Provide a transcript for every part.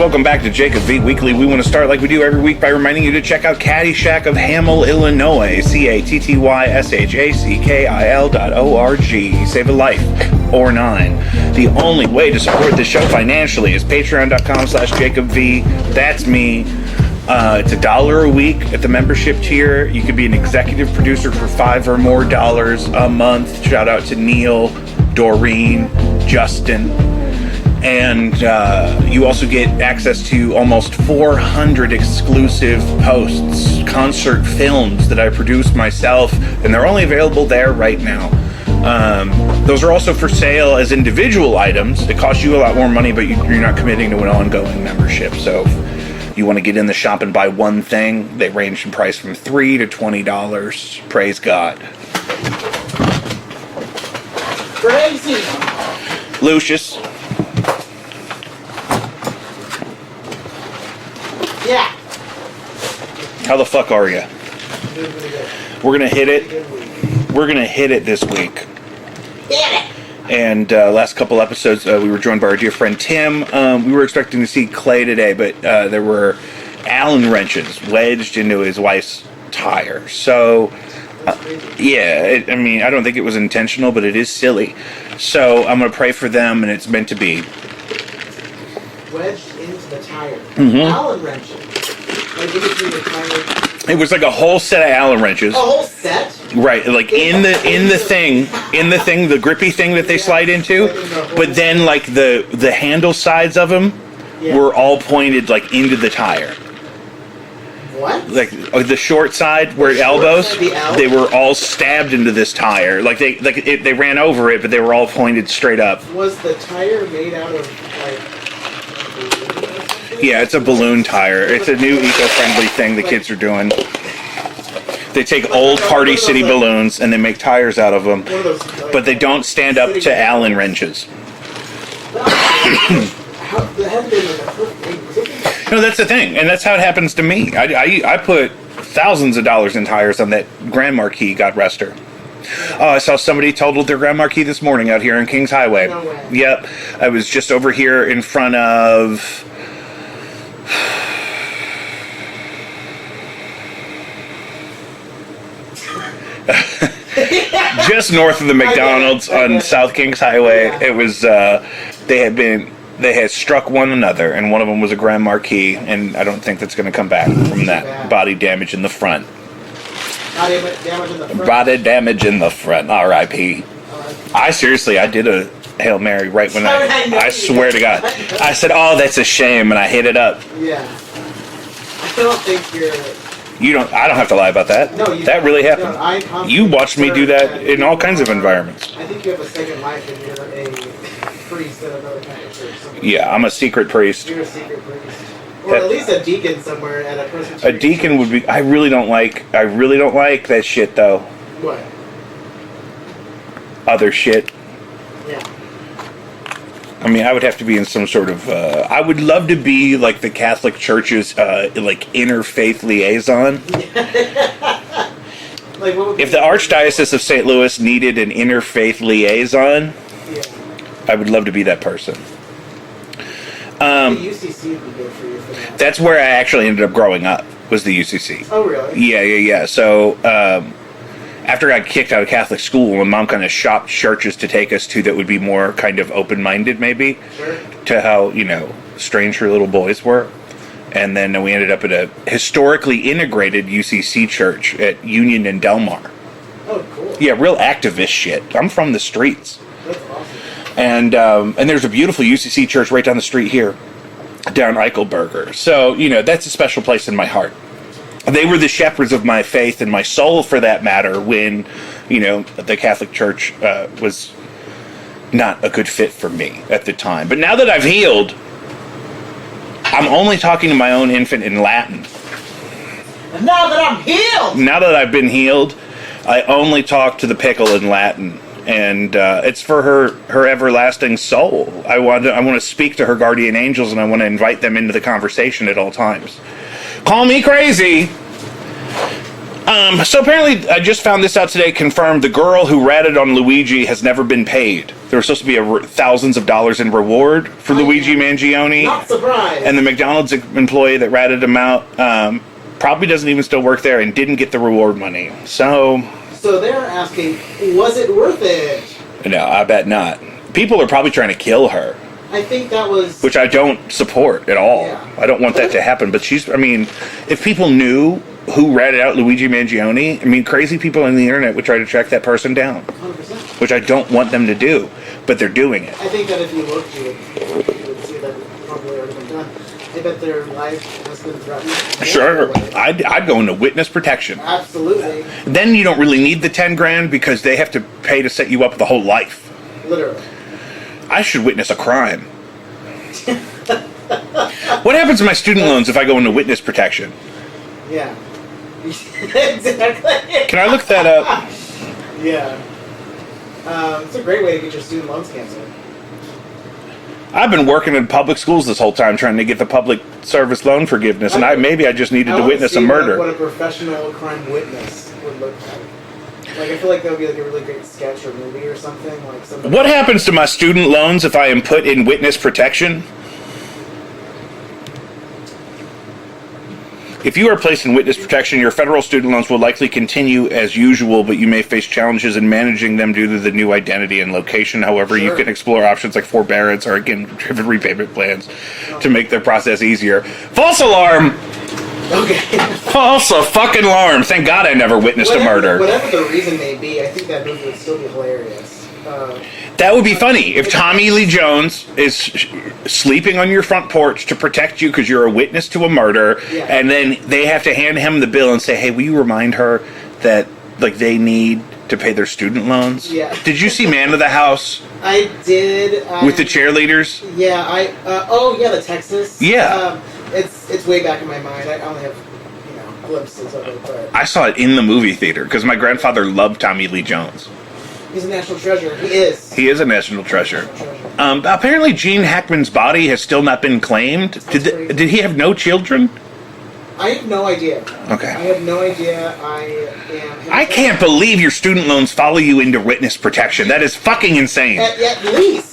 welcome back to Jacob V Weekly. We want to start like we do every week by reminding you to check out Caddyshack of Hamel, Illinois, CATTYSHACKIL.org. Save a life or 9. The only way to support this show financially is patreon.com/JacobV. That's me. It's $1 a week at the membership tier. You could be an executive producer for $5 or more a month. Shout out to Neill, Doreen, Justin. And you also get access to almost 400 exclusive posts, concert films that I produce myself, and they're only available there right now. Those are also for sale as individual items. It costs you a lot more money, but you're not committing to an ongoing membership. So if you want to get in the shop and buy one thing, they range in price from $3 to $20. Praise God. Crazy. Lucius. Yeah. How the fuck are you? We're gonna hit it. We're gonna hit it this week. Hit it. And last couple episodes, we were joined by our dear friend Tim. We were expecting to see Clay today, but there were Allen wrenches wedged into his wife's tire. So, yeah, I mean, I don't think it was intentional, but it is silly. So I'm gonna pray for them, and it's meant to be. Wedged into the tire. Mm-hmm. Allen wrenches. Like in between the tire. It was like a whole set of Allen wrenches. A whole set? Right, like in the thing, the grippy thing that they slide into, but then like the handle sides of them were all pointed like into the tire. What? Like the short side where it elbows, they were all stabbed into this tire. Like they ran over it, but they were all pointed straight up. Was the tire made out of like? Yeah, it's a balloon tire. It's a new eco-friendly thing the kids are doing. They take old Party City balloons and they make tires out of them, but they don't stand up to Allen wrenches. No, that's the thing, and that's how it happens to me. I put thousands of dollars in tires on that Grand Marquis, God rest her. Oh, I saw somebody totaled their Grand Marquis this morning out here on Kings Highway. No way. Yep, I was just over here in front of... just north of the McDonald's on South Kings Highway. Yeah. It was they had struck one another, and one of them was a Grand Marquis, and I don't think that's going to come back from that. Body damage in the front. Body damage in the front. R.I.P. I did a Hail Mary right when I swear to God. I said, "Oh, that's a shame," and I hit it up. Yeah. I don't think you're... I don't have to lie about that. No, that really happened. No, you watched me do that in all kinds of environments. I think you have a second life and you're a priest at another kind of church. Yeah, I'm a secret priest. You're a secret priest. Or at least a deacon somewhere at a Presbyterian. A deacon would be... I really don't like that shit, though. What? Other shit. Yeah. I mean, I would have to be in some sort of... I would love to be, like, the Catholic Church's, like, interfaith liaison. Like, what would if the Archdiocese of St. Louis needed an interfaith liaison, I would love to be that person. The UCC would be good for you for that. That's where I actually ended up growing up, was the UCC. Oh, really? Yeah. So, after I got kicked out of Catholic school, my mom kind of shopped churches to take us to that would be more kind of open-minded, maybe, sure, to how, strange her little boys were. And then we ended up at a historically integrated UCC church at Union and Delmar. Oh, cool. Yeah, real activist shit. I'm from the streets. That's awesome. And there's a beautiful UCC church right down the street here, down Eichelberger. So, that's a special place in my heart. They were the shepherds of my faith and my soul, for that matter, when, the Catholic Church was not a good fit for me at the time. But now that I've healed, I'm only talking to my own infant in Latin. And now that I'm healed! Now that I've been healed, I only talk to the pickle in Latin. And it's for her everlasting soul. I want to speak to her guardian angels, and I want to invite them into the conversation at all times. Call me crazy. So apparently, I just found this out today, confirmed the girl who ratted on Luigi has never been paid. There was supposed to be thousands of dollars in reward for Luigi Mangione. Not surprised. And the McDonald's employee that ratted him out probably doesn't even still work there and didn't get the reward money. So they're asking, was it worth it? No, I bet not. People are probably trying to kill her. I think that was... Which I don't support at all. Yeah. I don't want that to happen. But if people knew who ratted out Luigi Mangione, crazy people on the internet would try to track that person down. 100%. Which I don't want them to do. But they're doing it. I think that if you looked, you would see that it's probably already been done. I bet their life has been threatened. Sure. I'd go into witness protection. Absolutely. Then you don't really need the 10 grand because they have to pay to set you up the whole life. Literally. I should witness a crime. What happens to my student loans if I go into witness protection? Yeah. Exactly. Can I look that up? Yeah. It's a great way to get your student loans canceled. I've been working in public schools this whole time trying to get the public service loan forgiveness, and maybe I just needed to witness a murder. What a professional crime witness would look like. Like, I feel like that would be like a really great sketch or movie or something. What happens to my student loans if I am put in witness protection? If you are placed in witness protection, your federal student loans will likely continue as usual, but you may face challenges in managing them due to the new identity and location. However, you can explore options like forbearance or, again, driven repayment plans to make the process easier. False alarm! Okay. False fucking alarm! Thank God I never witnessed a murder. Whatever the reason may be, I think that movie would still be hilarious. That would be funny if Tommy Lee Jones is sleeping on your front porch to protect you because you're a witness to a murder, and then they have to hand him the bill and say, "Hey, will you remind her that they need to pay their student loans?" Yeah. Did you see Man of the House? I did. With the cheerleaders? Yeah. The Texas. Yeah. It's way back in my mind. I only have glimpses of it, but I saw it in the movie theater because my grandfather loved Tommy Lee Jones. He's a national treasure. He is. He is a national treasure. Apparently, Gene Hackman's body has still not been claimed. Did he have no children? I have no idea. Okay. I have no idea. I can't believe your student loans follow you into witness protection. That is fucking insane. At least.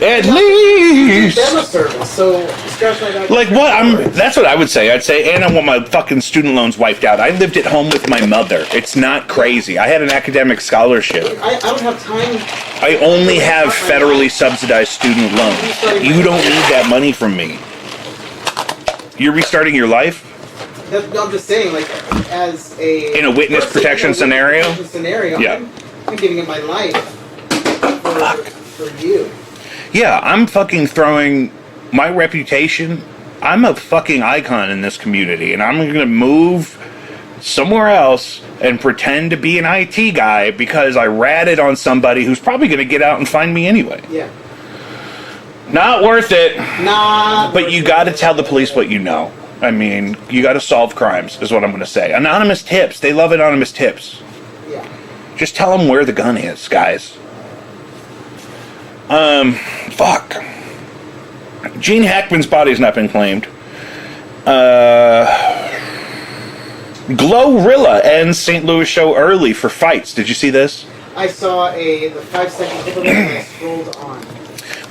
At least. Demo service. So scratch my back. Like what? That's what I would say. I'd say, and I want my fucking student loans wiped out. I lived at home with my mother. It's not crazy. I had an academic scholarship. I don't have time. I only have federally subsidized student loans. You don't need that money from me. You're restarting your life? No, I'm just saying, as a... In a witness protection scenario? Yeah. I'm giving it my life for you. Yeah, I'm fucking throwing my reputation. I'm a fucking icon in this community, and I'm going to move somewhere else and pretend to be an IT guy because I ratted on somebody who's probably going to get out and find me anyway. Yeah. Not worth it. But you got to tell the police what you know. You got to solve crimes, is what I'm going to say. Anonymous tips. They love anonymous tips. Yeah. Just tell them where the gun is, guys. Fuck. Gene Hackman's body's not been claimed. Glorilla ends St. Louis show early for fights. Did you see this? I saw the 5-second clip of it and I scrolled on.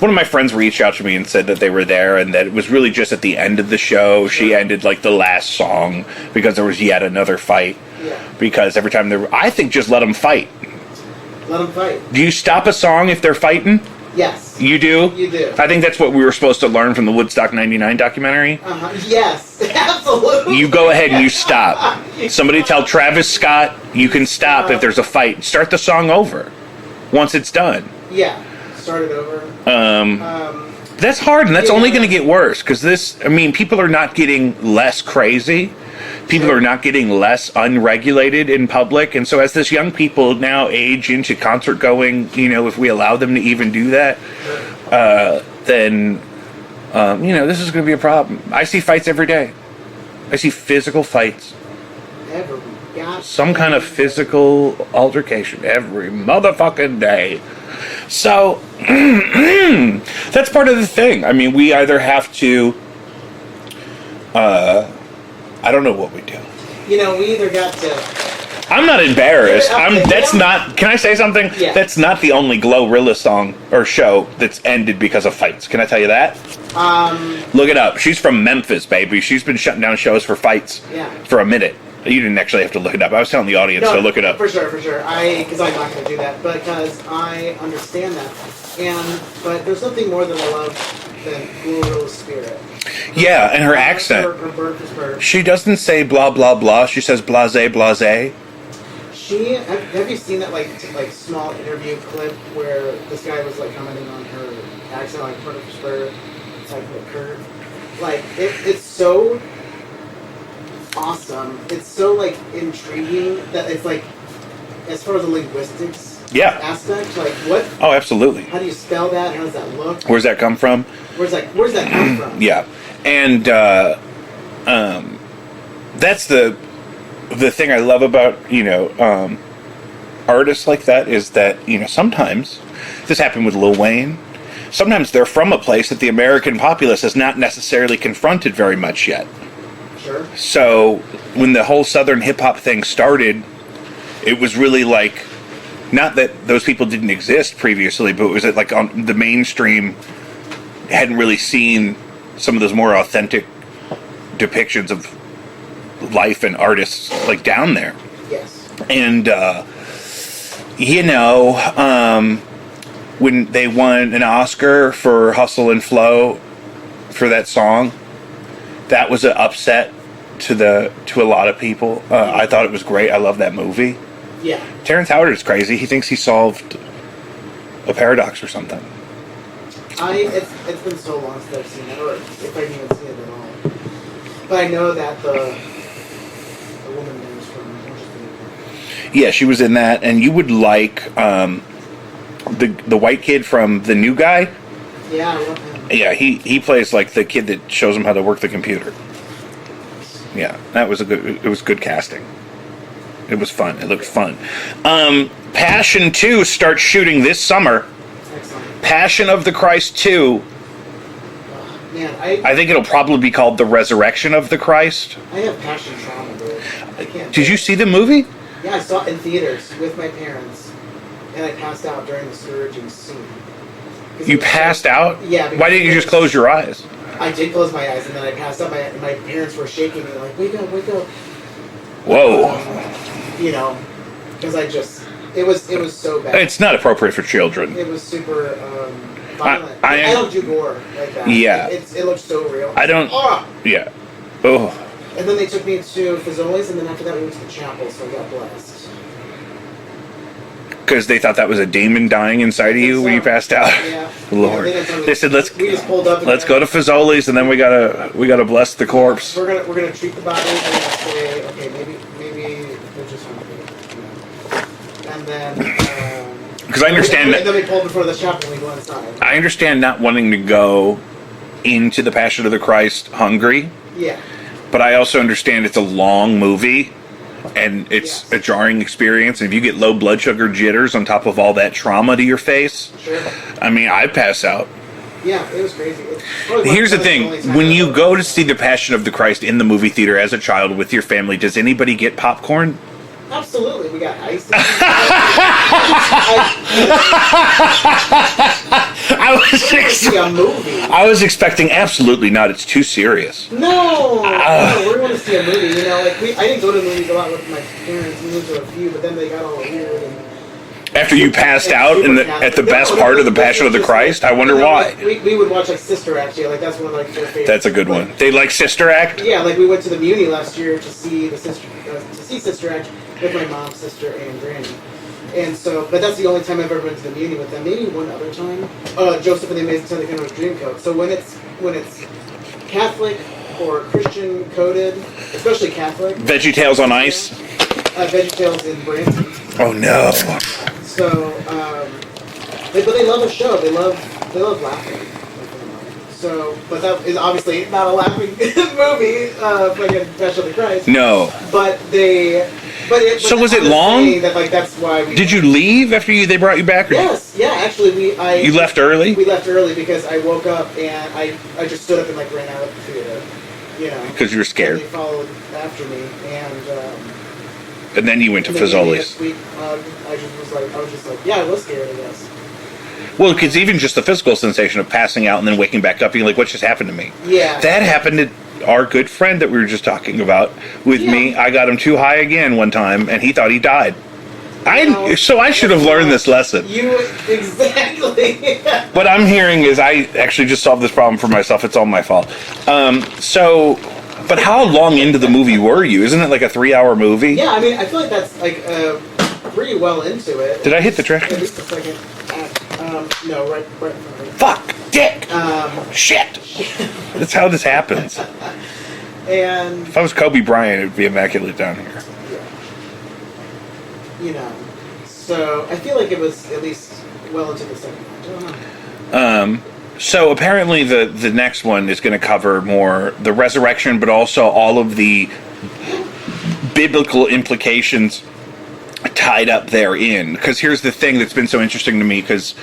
One of my friends reached out to me and said that they were there and that it was really just at the end of the show. She ended the last song because there was yet another fight. Yeah. Because every time I think just let them fight. Let them fight. Do you stop a song if they're fighting? Yes. You do? You do. I think that's what we were supposed to learn from the Woodstock 99 documentary. Yes, absolutely. You go ahead and you stop. Somebody tell Travis Scott you can stop if there's a fight. Start the song over once it's done. Yeah. Start it over. That's hard, and that's only going to get worse because people are not getting less crazy. People are not getting less unregulated in public, and so as this young people now age into concert going, if we allow them to even do that, then this is going to be a problem. I see fights every day. I see physical fights. Some kind of physical altercation every motherfucking day. So that's part of the thing. We either have to. I don't know what we do. We either got to I'm not embarrassed. That's not. Can I say something? Yeah. That's not the only Glorilla song or show that's ended because of fights. Can I tell you that? Look it up. She's from Memphis, baby. She's been shutting down shows for fights. Yeah. For a minute. You didn't actually have to look it up. I was telling the audience to look it up. For sure. Because I'm not going to do that. Because I understand that. But there's nothing more that I love than Glorilla's spirit. Yeah, and her accent. Her She doesn't say blah blah blah. She says blase blase. Have you seen that like small interview clip where this guy was like commenting on her accent, like Bird, type of curve? Like it's so awesome. It's so like intriguing that it's like, as far as the linguistics aspect, like what? Oh, absolutely. How do you spell that? How does that look? Where's that come from? Where's that come from? Yeah, and that's the thing I love about artists like that is that sometimes this happened with Lil Wayne. Sometimes they're from a place that the American populace has not necessarily confronted very much yet. Sure. So when the whole Southern hip hop thing started, it was really like, not that those people didn't exist previously, but it was like on the mainstream hadn't really seen some of those more authentic depictions of life and artists like down there. Yes. And when they won an Oscar for Hustle and Flow for that song, that was an upset to a lot of people. I thought it was great. I love that movie. Yeah. Terrence Howard is crazy. He thinks he solved a paradox or something. It's been so long since I've seen it, or if I've even seen it at all. But I know that the woman there is from Yeah, she was in that, and you would like the white kid from The New Guy. Yeah, I love him. Yeah, he plays like the kid that shows him how to work the computer. Yeah, it was good casting. It was fun. It looked fun. Passion 2 starts shooting this summer. Excellent. Passion of the Christ 2. Man, I think it'll probably be called The Resurrection of the Christ. I have passion trauma, dude. I can't. Did you see the movie? Yeah, I saw it in theaters with my parents, and I passed out during the scourging scene. You passed out? Yeah. Why didn't you just close your eyes? I did close my eyes, and then I passed out. My parents were shaking me like, "Wake up, wake up!" Whoa. Because it was so bad. It's not appropriate for children. It was super violent. I don't do gore like that. Yeah. It looks so real. I don't. Oh! Yeah. Oh. And then they took me to Fazoli's, and then after that we went to the chapel, so I got blessed. Because they thought that was a demon dying inside of you when you passed out. Yeah. Lord. Yeah, they said we just pulled up. Let's go to Fazoli's, and then we gotta bless the corpse. We're gonna treat the body. We're gonna say, okay, maybe they're just hungry. And then. Because I understand and then we pulled before the chapel and we go inside. I understand not wanting to go into the Passion of the Christ hungry. Yeah. But I also understand it's a long movie, and it's a jarring experience. And if you get low blood sugar jitters on top of all that trauma to your face, sure. I mean, I'd pass out. Yeah, it was crazy. Here's the thing. When you go to see the Passion of the Christ in the movie theater as a child with your family, does anybody get popcorn? Absolutely, we got ice. I was expecting absolutely not. It's too serious. No, we're going to see a movie. I didn't go to movies a lot with my parents. We went to a few, but then they got all weird. After you passed out at the best part of the Passion of the Christ, I wonder why. We would watch Sister Act. That's one of their favorites. That's a good one. They like Sister Act. Yeah, we went to the Muni last year to see Sister Act with my mom, sister, and granny. And so, but that's the only time I've ever been to the Muni with them. Maybe one other time. Joseph and the Amazing Technicolor Dreamcoat. So when it's Catholic or Christian coded, especially Catholic. VeggieTales on Ice. VeggieTales in Branson. Oh no. So, but they love the show. They love laughing. So, but that is obviously not a laughing movie, like a Passion of the Christ. No. But so was it long? That, that's why Did you leave after they brought you back? Yes. Yeah. Actually, You left early. We left early because I woke up and I just stood up and ran out of the theater. Because you were scared. And they followed after me and. And then you went to And then maybe Fazoli's. next week, I was just like, yeah, I was scared, I guess. Well, because even just the physical sensation of passing out and then waking back up, being like, what just happened to me? Yeah. That happened to our good friend that we were just talking about with me. I got him too high again one time, and he thought he died. So I should have learned this lesson. Exactly. What I'm hearing is I actually just solved this problem for myself. It's all my fault. But how long into the movie were you? Isn't it like a 3-hour movie? Yeah, I mean, I feel like that's like pretty well into it. Did I hit the trash can? At least a second. No, right in front of me. Fuck! Dick! Shit! That's how this happens. And If I was Kobe Bryant, it would be immaculate down here. you know, so I feel like it was at least well into the second one. I don't know. So apparently the next one is going to cover more the resurrection, but also all of the biblical implications tied up therein. Because here's the thing that's been so interesting to me, because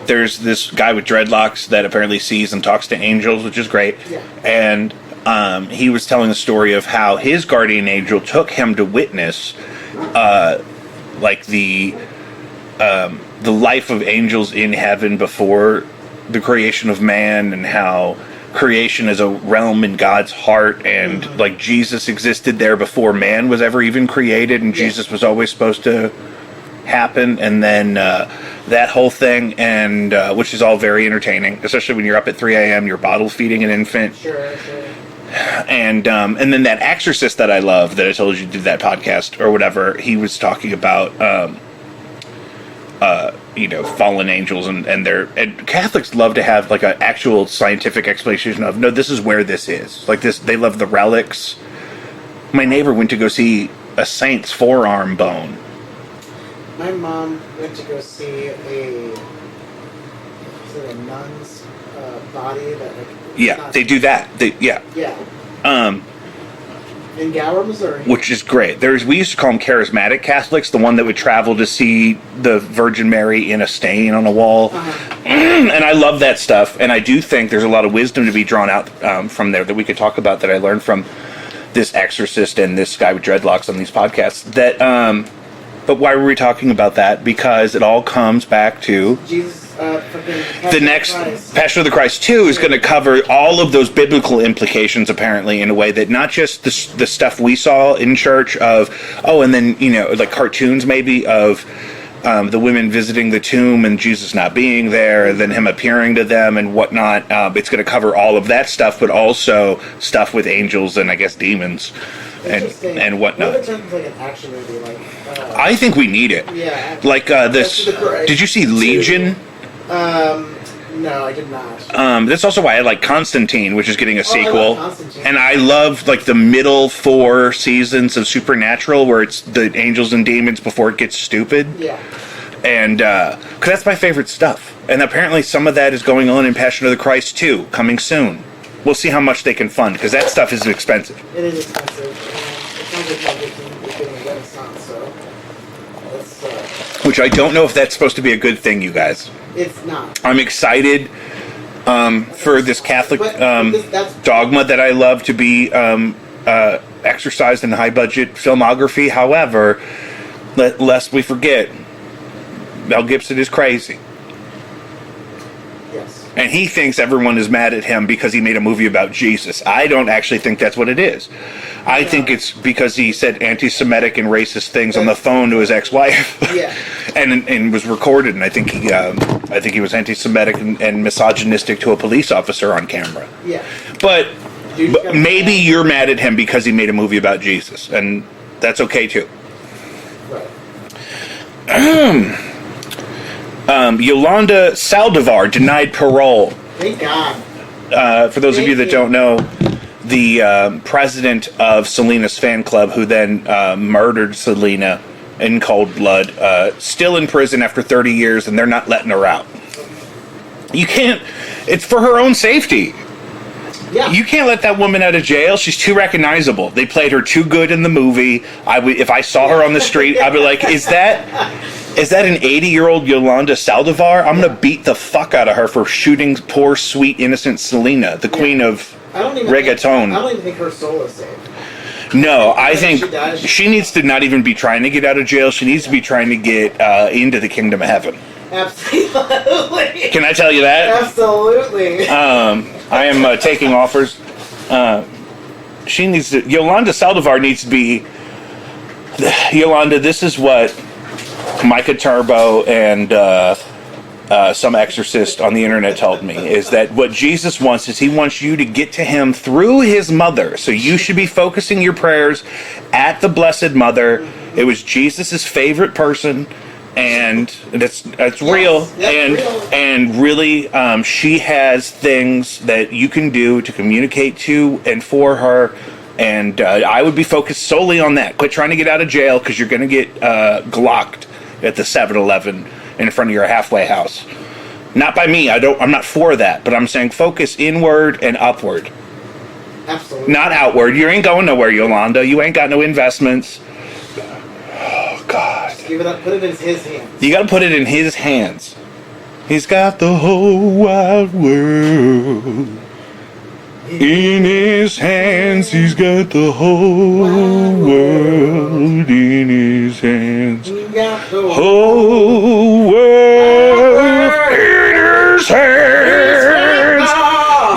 there's this guy with dreadlocks that apparently sees and talks to angels, which is great. Yeah. And he was telling the story of how his guardian angel took him to witness like the life of angels in heaven before the creation of man, and how creation is a realm in God's heart, and like Jesus existed there before man was ever even created, and Jesus was always supposed to happen, and then that whole thing, and which is all very entertaining, especially when you're up at 3 a.m. you're bottle feeding an infant. Sure. And then that exorcist that I love, that I told you did that podcast or whatever, he was talking about fallen angels, and Catholics love to have like an actual scientific explanation of, no, this is where this is. Like this, they love the relics. My neighbor went to go see a saint's forearm bone. My mom went to go see a nun's body that They do that. In Gower, Missouri. Which is great. We used to call them charismatic Catholics, the one that would travel to see the Virgin Mary in a stain on a wall. And I love that stuff. And I do think there's a lot of wisdom to be drawn out from there that we could talk about, that I learned from this exorcist and this guy with dreadlocks on these podcasts. But why were we talking about that? Because it all comes back to Jesus. The next Passion of the Christ 2 is going to cover all of those biblical implications, apparently, in a way that not just the stuff we saw in church of, and then, like cartoons maybe of the women visiting the tomb and Jesus not being there, and then him appearing to them and whatnot. It's going to cover all of that stuff, but also stuff with angels and I guess demons and whatnot. What if it turns like an action movie? I think we need it. Yeah. Like this. Did you see Legion? No, I did not. That's also why I like Constantine, which is getting a sequel. I love Constantine. And I love like the middle 4 seasons of Supernatural, where it's the angels and demons before it gets stupid. Yeah. And because that's my favorite stuff. And apparently some of that is going on in Passion of the Christ 2, coming soon. We'll see how much they can fund, because that stuff is expensive. It is expensive. It sounds like Mel Gibson is getting a renaissance, so that's Which I don't know if that's supposed to be a good thing, you guys. It's not. I'm excited for this Catholic dogma that I love to be exercised in high-budget filmography. However, lest we forget, Mel Gibson is crazy. Yes. And he thinks everyone is mad at him because he made a movie about Jesus. I don't actually think that's what it is. I think it's because he said anti-Semitic and racist things on the phone to his ex-wife. Yeah. and was recorded, and I think he was anti-Semitic and misogynistic to a police officer on camera. Yeah. But maybe you're mad at him because he made a movie about Jesus, and that's okay too. Right. Yolanda Saldivar denied parole. Thank God. For those of you that don't know, the president of Selena's fan club, who then murdered Selena in cold blood, still in prison after 30 years, and they're not letting her out. You can't. It's for her own safety. Yeah. You can't let that woman out of jail. She's too recognizable. They played her too good in the movie. If I saw her on the street, I'd be like, is that an 80-year-old Yolanda Saldivar? I'm going to beat the fuck out of her for shooting poor, sweet, innocent Selena, the queen of reggaeton. I don't even think her soul is safe. No, I think she does. she needs to not even be trying to get out of jail. She needs to be trying to get into the kingdom of heaven. Absolutely. Can I tell you that? Absolutely. I am taking offers. She needs to. Yolanda Saldivar needs to be. Yolanda, this is what Micah Turbo and some exorcist on the internet told me, is that what Jesus wants is he wants you to get to him through his mother. So you should be focusing your prayers at the Blessed Mother. It was Jesus's favorite person, and that's real. And really, she has things that you can do to communicate to and for her. And I would be focused solely on that. Quit trying to get out of jail, because you're going to get glocked at the 7-Eleven in front of your halfway house. Not by me. I'm not for that. But I'm saying focus inward and upward. Absolutely. Not outward. You ain't going nowhere, Yolanda. You ain't got no investments. Oh, God. Just give it up. Put it in his hands. You got to put it in his hands. He's got the whole wide world in his hands. He's got the whole world in his hands. You got the Whole world in his hands.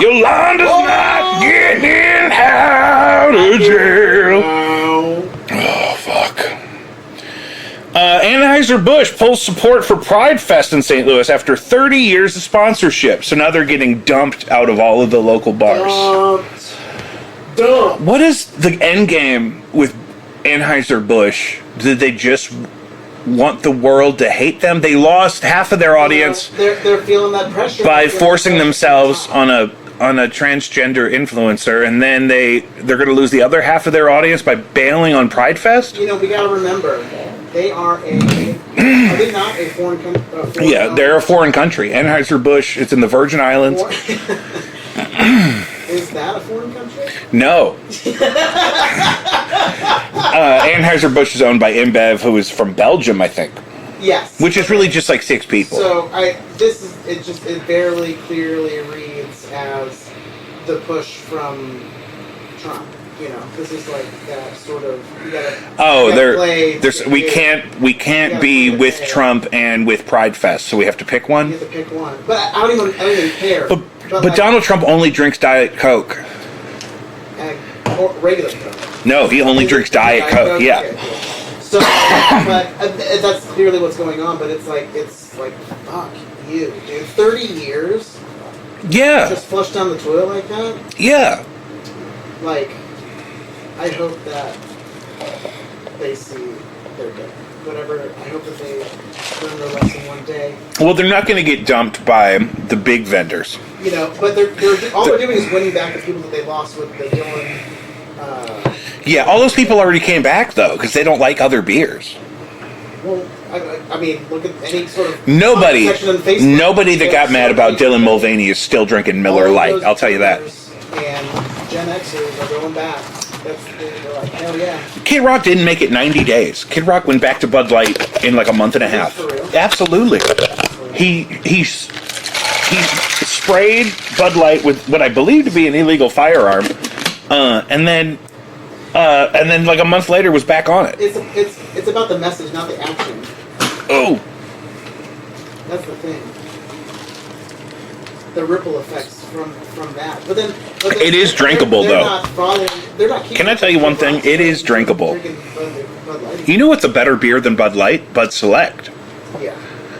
Yolanda's not getting out of jail. Oh, fuck. Anheuser-Busch pulls support for Pride Fest in St. Louis after 30 years of sponsorship. So now they're getting dumped out of all of the local bars. Dumped. What is the end game with Anheuser-Busch? Did they just want the world to hate them? They lost half of their audience They're feeling that pressure by forcing themselves on a transgender influencer, and then they're going to lose the other half of their audience by bailing on Pride Fest? You know, we got to remember, they are are they not a foreign country? Yeah, they're a foreign country. Anheuser-Busch, it's in the Virgin Islands. Is that a foreign country? No. Anheuser-Busch is owned by InBev, who is from Belgium, I think. Yes. Which is really just like 6 people. So it barely clearly reads as the push from Trump. You know, this is like that sort of. We can't be with Trump and with Pride Fest, so we have to pick one. You have to pick one, but I don't even care. But like, Donald Trump only drinks Diet Coke. Or regular Coke. No, he only drinks Diet Coke. Yeah. Okay, cool. So, but that's clearly what's going on. But it's like fuck you, dude. 30 years. Yeah. Just flushed down the toilet like that. Yeah. Like, I hope that they see their day. Whatever. I hope that they learn their lesson one day. Well, they're not going to get dumped by the big vendors. You know, but they're doing is winning back the people that they lost with the Dylan. Yeah, all those people already came back though, because they don't like other beers. Well, I mean, look at any sort of nobody section on Facebook. Nobody that got mad about Dylan Mulvaney is still drinking Miller Lite. I'll tell you that. And Gen Xers are going back. They're like, hell yeah. Kid Rock didn't make it 90 days. Kid Rock went back to Bud Light in like a month and a half. For real? Absolutely. He sprayed Bud Light with what I believe to be an illegal firearm, and then like a month later was back on it. It's about the message, not the action. Oh. That's the thing. The ripple effects from that. But then It is drinkable, though. They're not keeping. Can I tell you one thing? It is drinkable. Bud Light. You know what's a better beer than Bud Light? Bud Select. Yeah.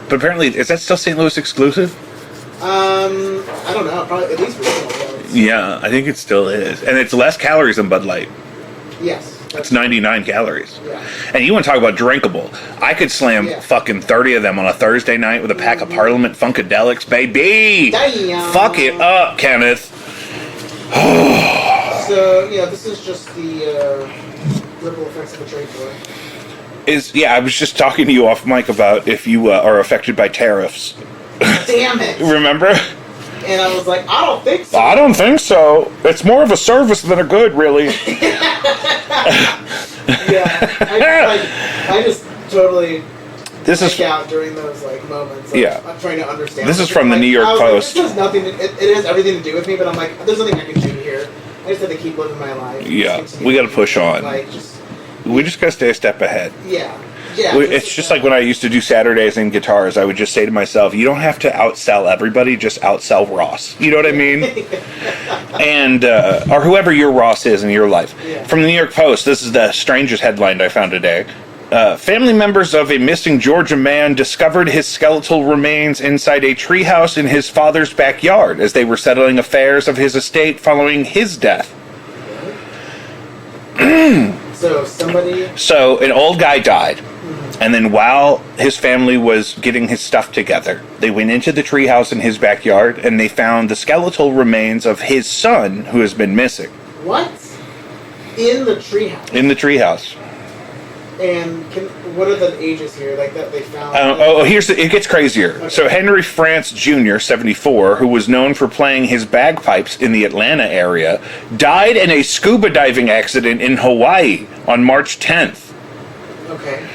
But apparently, is that still St. Louis exclusive? I don't know. Probably at least regional. Yeah, I think it still is. And it's less calories than Bud Light. Yes. It's 99 calories. Yeah. And you want to talk about drinkable. I could slam fucking 30 of them on a Thursday night with a pack of Parliament Funkadelics, baby! Damn. Fuck it up, Kenneth. So, yeah, this is just the ripple effects of a trade war. I was just talking to you off mic about if you are affected by tariffs. Damn it! Remember? And I was like, I don't think so. I don't think so. It's more of a service than a good, really. Yeah, I just totally This is out during those like moments. I'm trying to understand. This is from the New York Post. This has nothing. It has everything to do with me, but I'm like, there's nothing I can do here. I just have to keep living my life. Yeah, we got to push on. We just got to stay a step ahead. Yeah. Yeah. It's just like when I used to do Saturdays in guitars, I would just say to myself, you don't have to outsell everybody, just outsell Ross. You know what I mean? And, or whoever your Ross is in your life. Yeah. From the New York Post, this is the strangest headline I found today. Family members of a missing Georgia man discovered his skeletal remains inside a treehouse in his father's backyard as they were settling affairs of his estate following his death. So an old guy died, and then while his family was getting his stuff together, they went into the treehouse in his backyard, and they found the skeletal remains of his son, who has been missing. What? In the treehouse? In the treehouse. And what are the ages here? Like that they found? It gets crazier. Okay. So Henry France Jr., 74, who was known for playing his bagpipes in the Atlanta area, died in a scuba diving accident in Hawaii on March 10th. Okay.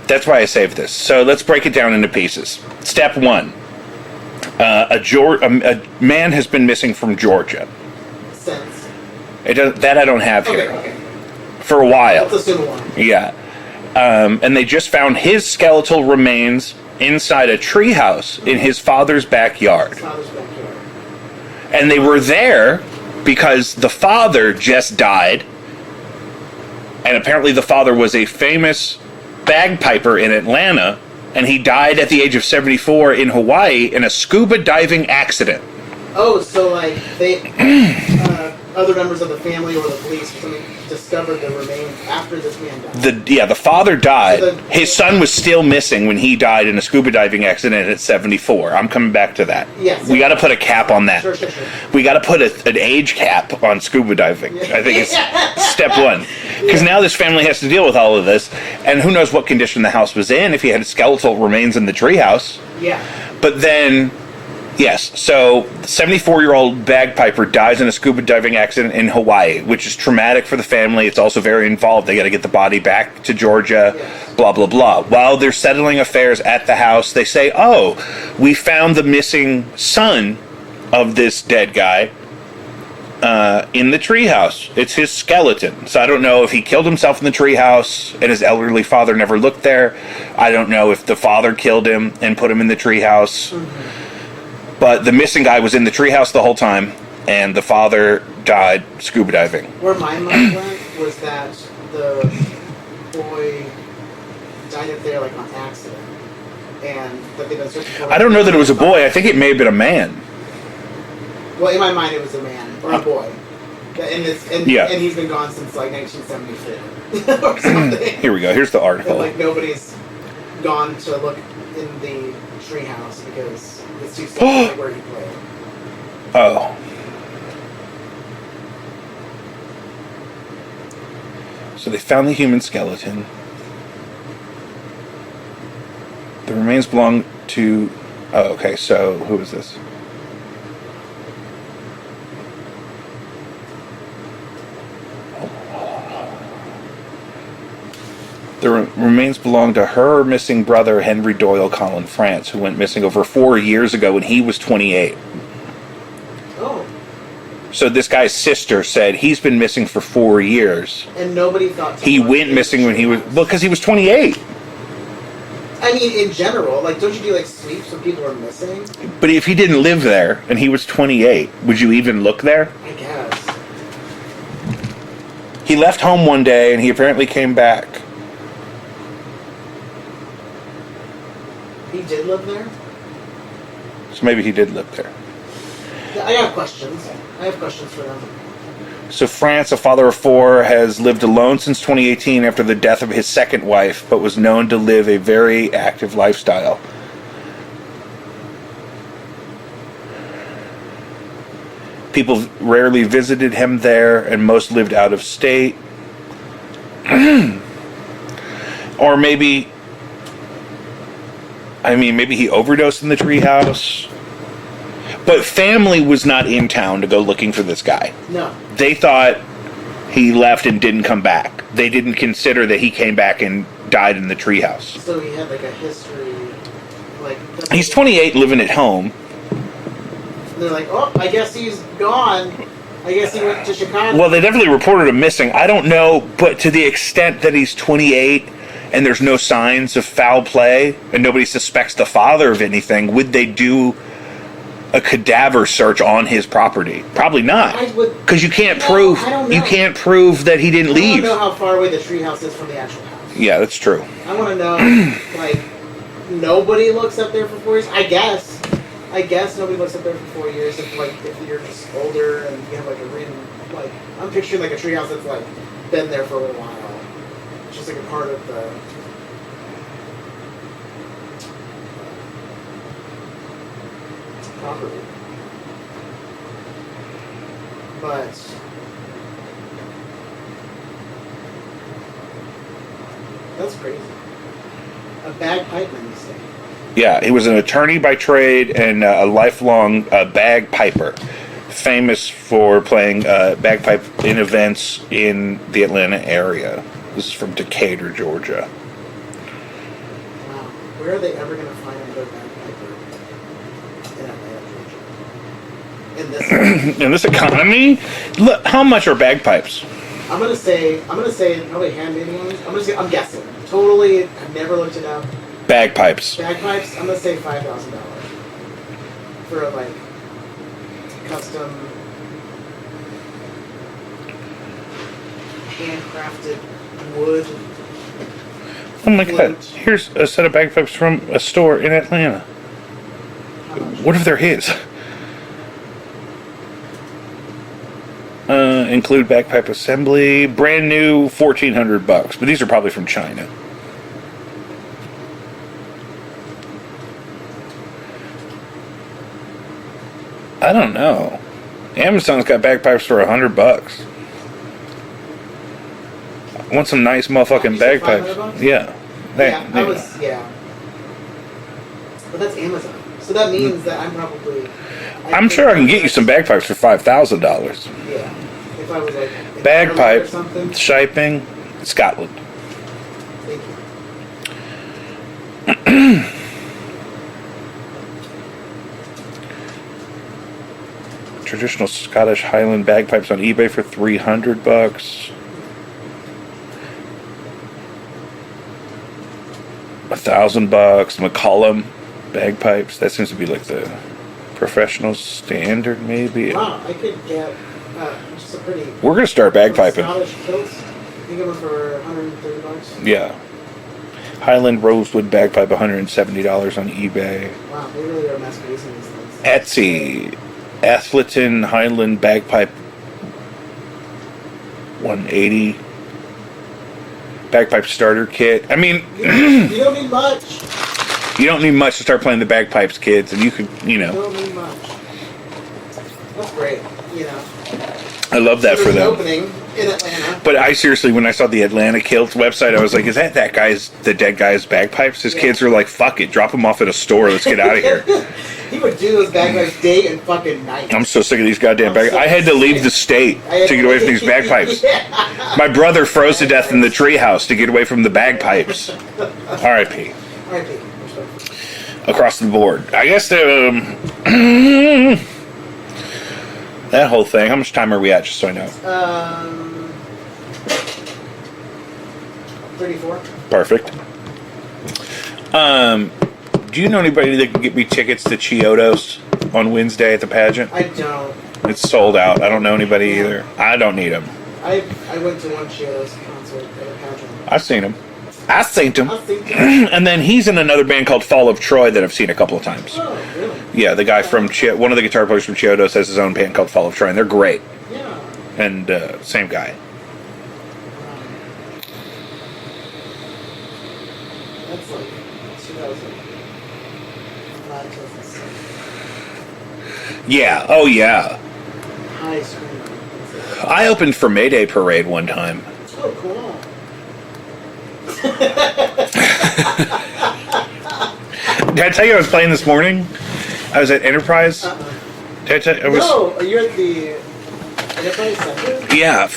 That's why I saved this. So let's break it down into pieces. Step 1. A man has been missing from Georgia. Since? That I don't have here. Okay. For a while. Let's assume one. Yeah. And they just found his skeletal remains inside a treehouse in his father's backyard. And they were there because the father just died. And apparently the father was a famous bagpiper in Atlanta. And he died at the age of 74 in Hawaii in a scuba diving accident. Oh, so like they... other members of the family or the police or something discovered the remains after this man died. The father died. So his son was still missing when he died in a scuba diving accident at 74. I'm coming back to that. Yes. We got to put a cap on that. Sure. We got to put an age cap on scuba diving. Yeah. I think it's step 1. Because now this family has to deal with all of this, and who knows what condition the house was in if he had skeletal remains in the treehouse. Yeah. But then... Yes, so 74-year-old bagpiper dies in a scuba diving accident in Hawaii, which is traumatic for the family. It's also very involved. They got to get the body back to Georgia, blah, blah, blah. While they're settling affairs at the house, they say, oh, we found the missing son of this dead guy in the treehouse. It's his skeleton. So I don't know if he killed himself in the treehouse and his elderly father never looked there. I don't know if the father killed him and put him in the treehouse. Mm-hmm. But the missing guy was in the treehouse the whole time, and the father died scuba diving. Where my mind went was that the boy died up there like on accident, and that they've been searching for. I don't know that it was a boy. I think it may have been a man. Well, in my mind, it was a man or a boy, and he's been gone since like 1974 or something. Here we go. Here's the article. And, like nobody's gone to look in the treehouse because. It's too safe where he played. Oh. So they found the human skeleton. The remains belong to... Oh, okay, so who is this? The remains belong to her missing brother, Henry Doyle Colin France, who went missing over 4 years ago when he was 28. Oh. So this guy's sister said he's been missing for 4 years. And nobody thought... He went missing when he was... Well, because he was 28. I mean, in general, like, don't you do, like, sweeps when people are missing? But if he didn't live there and he was 28, would you even look there? I guess. He left home one day and he apparently came back. He did live there? So maybe he did live there. I have questions. I have questions for them. So France, a father of 4, has lived alone since 2018 after the death of his second wife, but was known to live a very active lifestyle. People rarely visited him there, and most lived out of state. Or maybe he overdosed in the treehouse. But family was not in town to go looking for this guy. No. They thought he left and didn't come back. They didn't consider that he came back and died in the treehouse. So he had like a history, like... He's 28 living at home. And they're like, oh, I guess he's gone. I guess he went to Chicago. Well, they definitely reported him missing. I don't know, but to the extent that he's 28 and there's no signs of foul play and nobody suspects the father of anything, would they do a cadaver search on his property? Probably not, because you can't prove that he didn't leave. I don't know how far away the treehouse is from the actual house. Yeah, that's true. I want to know, like, nobody looks up there for 4 years. I guess nobody looks up there for 4 years if you're just older and you have like a written, like, I'm picturing like a treehouse that's like been there for a while, just like a part of the property. But that's crazy. A bagpipeman, you say? Yeah, he was an attorney by trade and a lifelong bagpiper, famous for playing bagpipe in events in the Atlanta area. This is from Decatur, Georgia. Wow. Where are they ever going to find another bagpiper in Atlanta, Georgia? In this economy? Look, how much are bagpipes? I'm gonna say probably handmade ones. I'm guessing. Totally, I've never looked it up. Bagpipes. Bagpipes, I'm gonna say $5,000 for a, like, custom handcrafted wood. Oh my god, here's a set of bagpipes from a store in Atlanta. What if they're his? Include bagpipe assembly, brand new, $1,400, but these are probably from China. I don't know. Amazon's got bagpipes for $100. I want some nice motherfucking bagpipes. Yeah. Yeah. But that's Amazon. So that means that I'm sure I can get you some bagpipes for $5,000. Yeah. If I was like bagpipe, or something. Shiping, Scotland. Thank you. Traditional Scottish Highland bagpipes on eBay for $300. $1,000. McCollum bagpipes. That seems to be like the professional standard, maybe. Wow, I could get just a pretty. We're gonna start bagpiping. Scottish kilts. You get one for $130. Yeah. Highland rosewood bagpipe, $170 on eBay. Wow, they really are mass producing these things. Etsy, Athleton Highland bagpipe, $180. Bagpipe starter kit. I mean, you don't need much. You don't need much to start playing the bagpipes, kids, and you could, You don't need much. That's great. I love that for them. Opening in Atlanta. But I seriously, when I saw the Atlanta Kilts website, I was like, is that the dead guy's bagpipes? His kids were like, fuck it, drop them off at a store, let's get out of here. He would do those bagpipes day and fucking night. I'm so sick of these goddamn bagpipes. I had to leave the state to get away from these bagpipes. My brother froze to death in the treehouse to get away from the bagpipes. R.I.P. R.I.P. Across the board. I guess that whole thing. How much time are we at, just so I know? 34. Perfect. Do you know anybody that can get me tickets to Chiodos on Wednesday at the pageant? I don't. It's sold out. I don't know anybody either. I don't need them. I went to one Chiodos concert at the pageant. I've seen him. And then he's in another band called Fall of Troy that I've seen a couple of times. Oh, really? Yeah, the guy from one of the guitar players from Chiodos has his own band called Fall of Troy, and they're great. Yeah. And same guy. That's like 2005, 2006. Yeah. Oh, yeah. High school. I opened for Mayday Parade one time. Oh, cool. Did I tell you I was playing this morning? I was at Enterprise. Did I tell you? No, you're at the Enterprise Center? Yeah,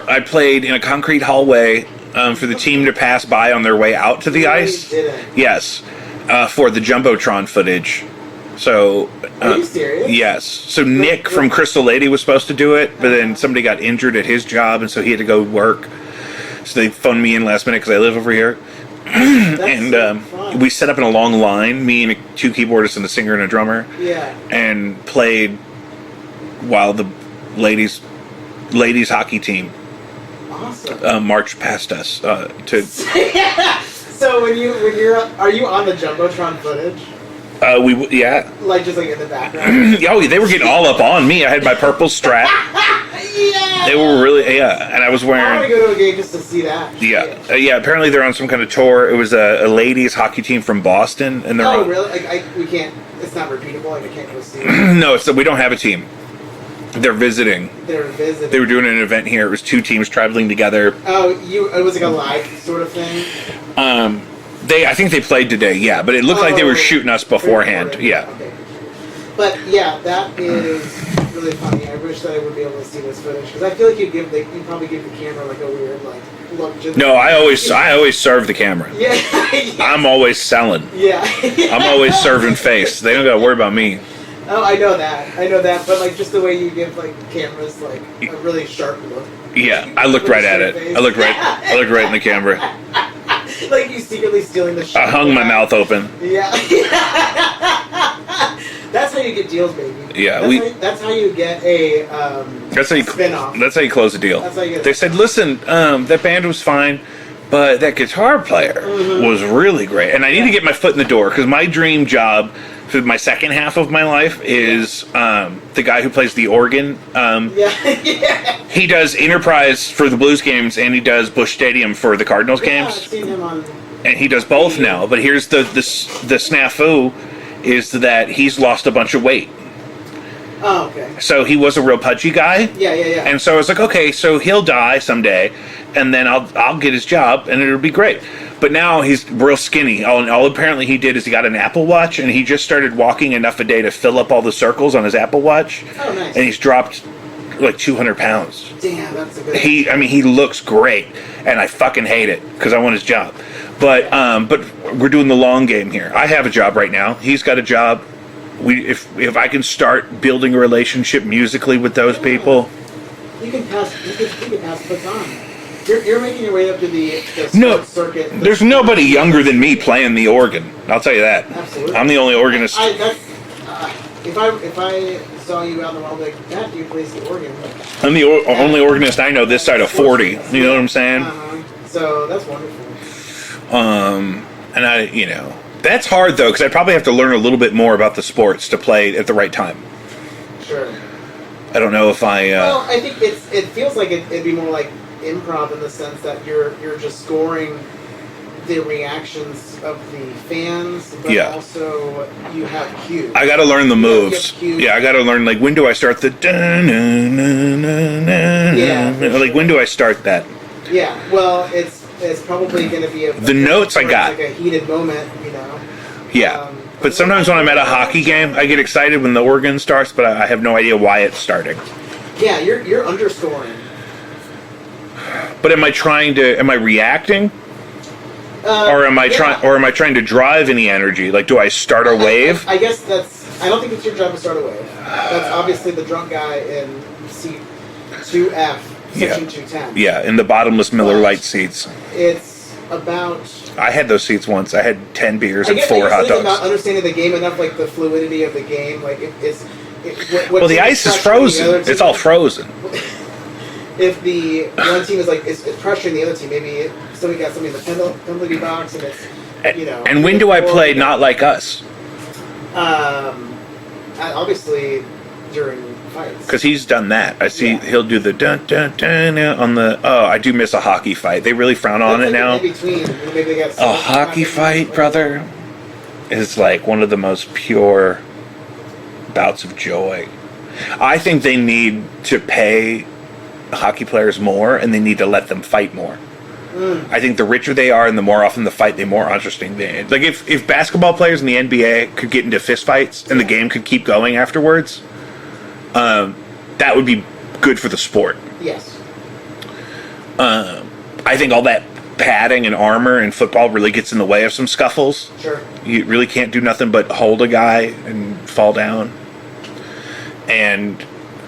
I played in a concrete hallway for the team to pass by on their way out to the ice. Didn't. Yes, for the Jumbotron footage. So, Are you serious? yes. So Nick from Crystal Lady was supposed to do it, but then somebody got injured at his job, and so he had to go work. So they phoned me in last minute because I live over here. And fun. we set up in a long line, me and two keyboardists and a singer and a drummer. Yeah. And played while the ladies hockey team marched past us to. So are you on the jumbotron footage? Yeah. Like just like in the background. Oh, they were getting all up on me. I had my purple strap. Yeah. They were really and I was I want to wearing. go to a game just to see that. Yeah, yeah. Apparently they're on some kind of tour. It was a ladies hockey team from Boston, and they're. Oh really? Like we can't. It's not repeatable. Like I can't go see it. No, we don't have a team. They're visiting. They're visiting. They were doing an event here. It was two teams traveling together. Oh, it was like a live sort of thing. I think they played today. Yeah, but it looked like they were shooting us beforehand. Yeah. Okay. But yeah, that is really funny. I wish that I would be able to see this footage because I feel like you'd probably give the camera like a weird like look. Just No, I always serve the camera. Yeah. I'm always selling. Yeah. I'm always serving face. They don't got to worry about me. Oh, I know that. But like just the way you give like cameras like a really sharp look. Yeah, I looked right at it. I looked right in the camera. Like you secretly stealing the shot. I hung my mouth open. Yeah. That's how you get deals, baby. Yeah, that's how you get a spin-off. That's how you close a deal. That's how you get They said, "Listen, that band was fine, but that guitar player was really great, and I need to get my foot in the door because my dream job for my second half of my life is the guy who plays the organ. Yeah. He does Enterprise for the Blues games, and he does Busch Stadium for the Cardinals games. I've seen him on. And he does both now. But here's the snafu is that he's lost a bunch of weight. Oh, okay. So he was a real pudgy guy. Yeah. And so I was like, okay, so he'll die someday, and then I'll get his job, and it'll be great. But now he's real skinny. All apparently he did is he got an Apple Watch, and he just started walking enough a day to fill up all the circles on his Apple Watch. Oh, nice. And he's dropped like 200 pounds. Damn, that's a good. He looks great, and I fucking hate it because I want his job. But we're doing the long game here. I have a job right now. He's got a job. If I can start building a relationship musically with those people, you can pass baton. You're making your way up to the circuit. There's nobody younger than me playing the organ. I'll tell you that. Absolutely. I'm the only organist. If I saw you out in the world like that, you play the organ. I'm the only organist I know this side of 40. You know what I'm saying? So that's wonderful. And that's hard though because I probably have to learn a little bit more about the sports to play at the right time. Sure. I don't know if I. Well, I think it feels like it'd be more like improv in the sense that you're just scoring the reactions of the fans, but also you have cues. I got to learn the moves. Yeah, I got to learn like when do I start the like when do I start that? Yeah, well, it's probably going to be the notes I got. Like a heated moment, Yeah. But sometimes when I'm at a hockey game, I get excited when the organ starts, but I have no idea why it's starting. Yeah, you're underscoring. But am I reacting? Or am I trying to drive any energy? Like, do I start a wave? I guess I don't think it's your job to start a wave. That's obviously the drunk guy in seat 2F, section 210. Yeah, in the bottomless Miller Lite seats. It's about... I had those seats once. I had 10 beers and 4 hot dogs. It's about understanding the game enough, like the fluidity of the game. Like, well, the ice is frozen. It's all frozen. If the one team is pressuring the other team, maybe somebody got somebody in the penalty box, and it's And when do I play not like us? Obviously during fights. Because he's done that. I see he'll do the dun dun dun on the. Oh, I do miss a hockey fight. They really frown on it now. In between, maybe they got a hockey fight, brother, is like one of the most pure bouts of joy. I think they need to pay hockey players more, and they need to let them fight more. I think the richer they are and the more often the fight, the more interesting they are. Like if basketball players in the NBA could get into fist fights and the game could keep going afterwards, that would be good for the sport. Yes. I think all that padding and armor in football really gets in the way of some scuffles. Sure. You really can't do nothing but hold a guy and fall down. And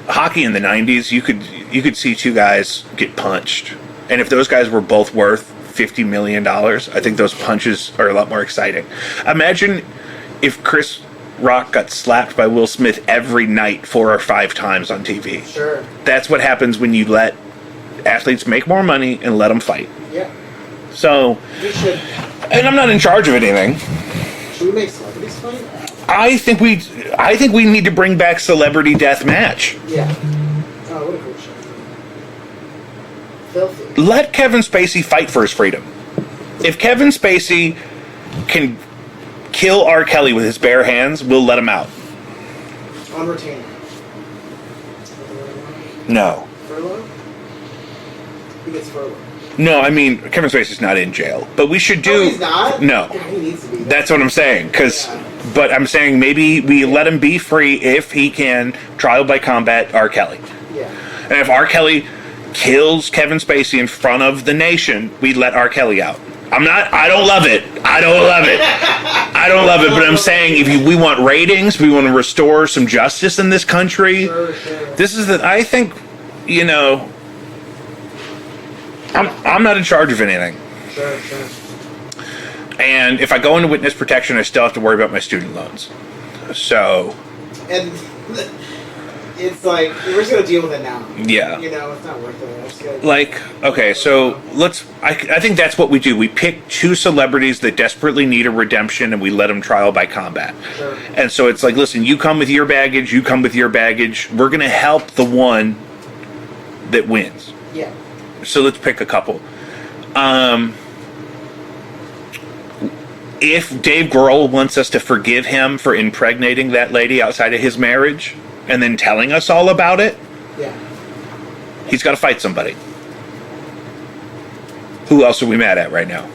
hockey in the 90s, you could see two guys get punched. And if those guys were both worth $50 million, I think those punches are a lot more exciting. Imagine if Chris Rock got slapped by Will Smith every night 4 or 5 times on TV. Sure. That's what happens when you let athletes make more money and let them fight. Yeah. So, We should. and I'm not in charge of anything. Should we make celebrities fight? I think we need to bring back Celebrity Death Match. Yeah. Oh, what a cool show. Filthy. Let Kevin Spacey fight for his freedom. If Kevin Spacey can kill R. Kelly with his bare hands, we'll let him out. On retainer. No. Furlough? He gets furloughed. No, I mean, Kevin Spacey's not in jail. But we should do... Oh, he's not? No. God, he needs to be. That's what I'm saying. Yeah. But I'm saying maybe we let him be free if he can trial by combat R. Kelly. Yeah. And if R. Kelly kills Kevin Spacey in front of the nation, we let R. Kelly out. I don't love it. I don't love it, but I'm saying we want ratings, we want to restore some justice in this country. Sure. This is I think, I'm not in charge of anything. Sure. And if I go into witness protection, I still have to worry about my student loans. So... And it's like, we're just going to deal with it now. Yeah. It's not worth it. I'm just gonna, okay, so I think that's what we do. We pick 2 celebrities that desperately need a redemption, and we let them trial by combat. Sure. And so it's like, listen, you come with your baggage, you come with your baggage. We're going to help the one that wins. Yeah. So let's pick a couple. If Dave Grohl wants us to forgive him for impregnating that lady outside of his marriage and then telling us all about it, Yeah. he's got to fight somebody. Who else are we mad at right now?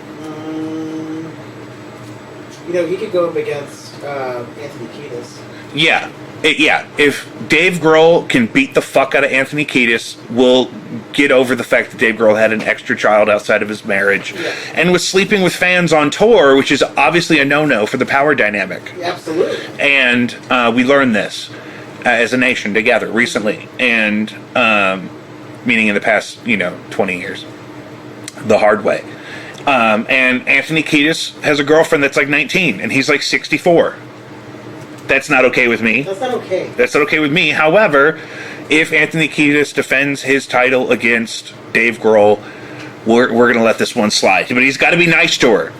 He could go up against Anthony Kiedis. Yeah. If Dave Grohl can beat the fuck out of Anthony Kiedis, we'll get over the fact that Dave Grohl had an extra child outside of his marriage and was sleeping with fans on tour, which is obviously a no-no for the power dynamic. Yeah, absolutely. And we learned this as a nation together recently, and meaning in the past, 20 years, the hard way. And Anthony Kiedis has a girlfriend that's like 19, and he's like 64. That's not okay with me. That's not okay. That's not okay with me. However, if Anthony Kiedis defends his title against Dave Grohl, we're going to let this one slide. But he's got to be nice to her.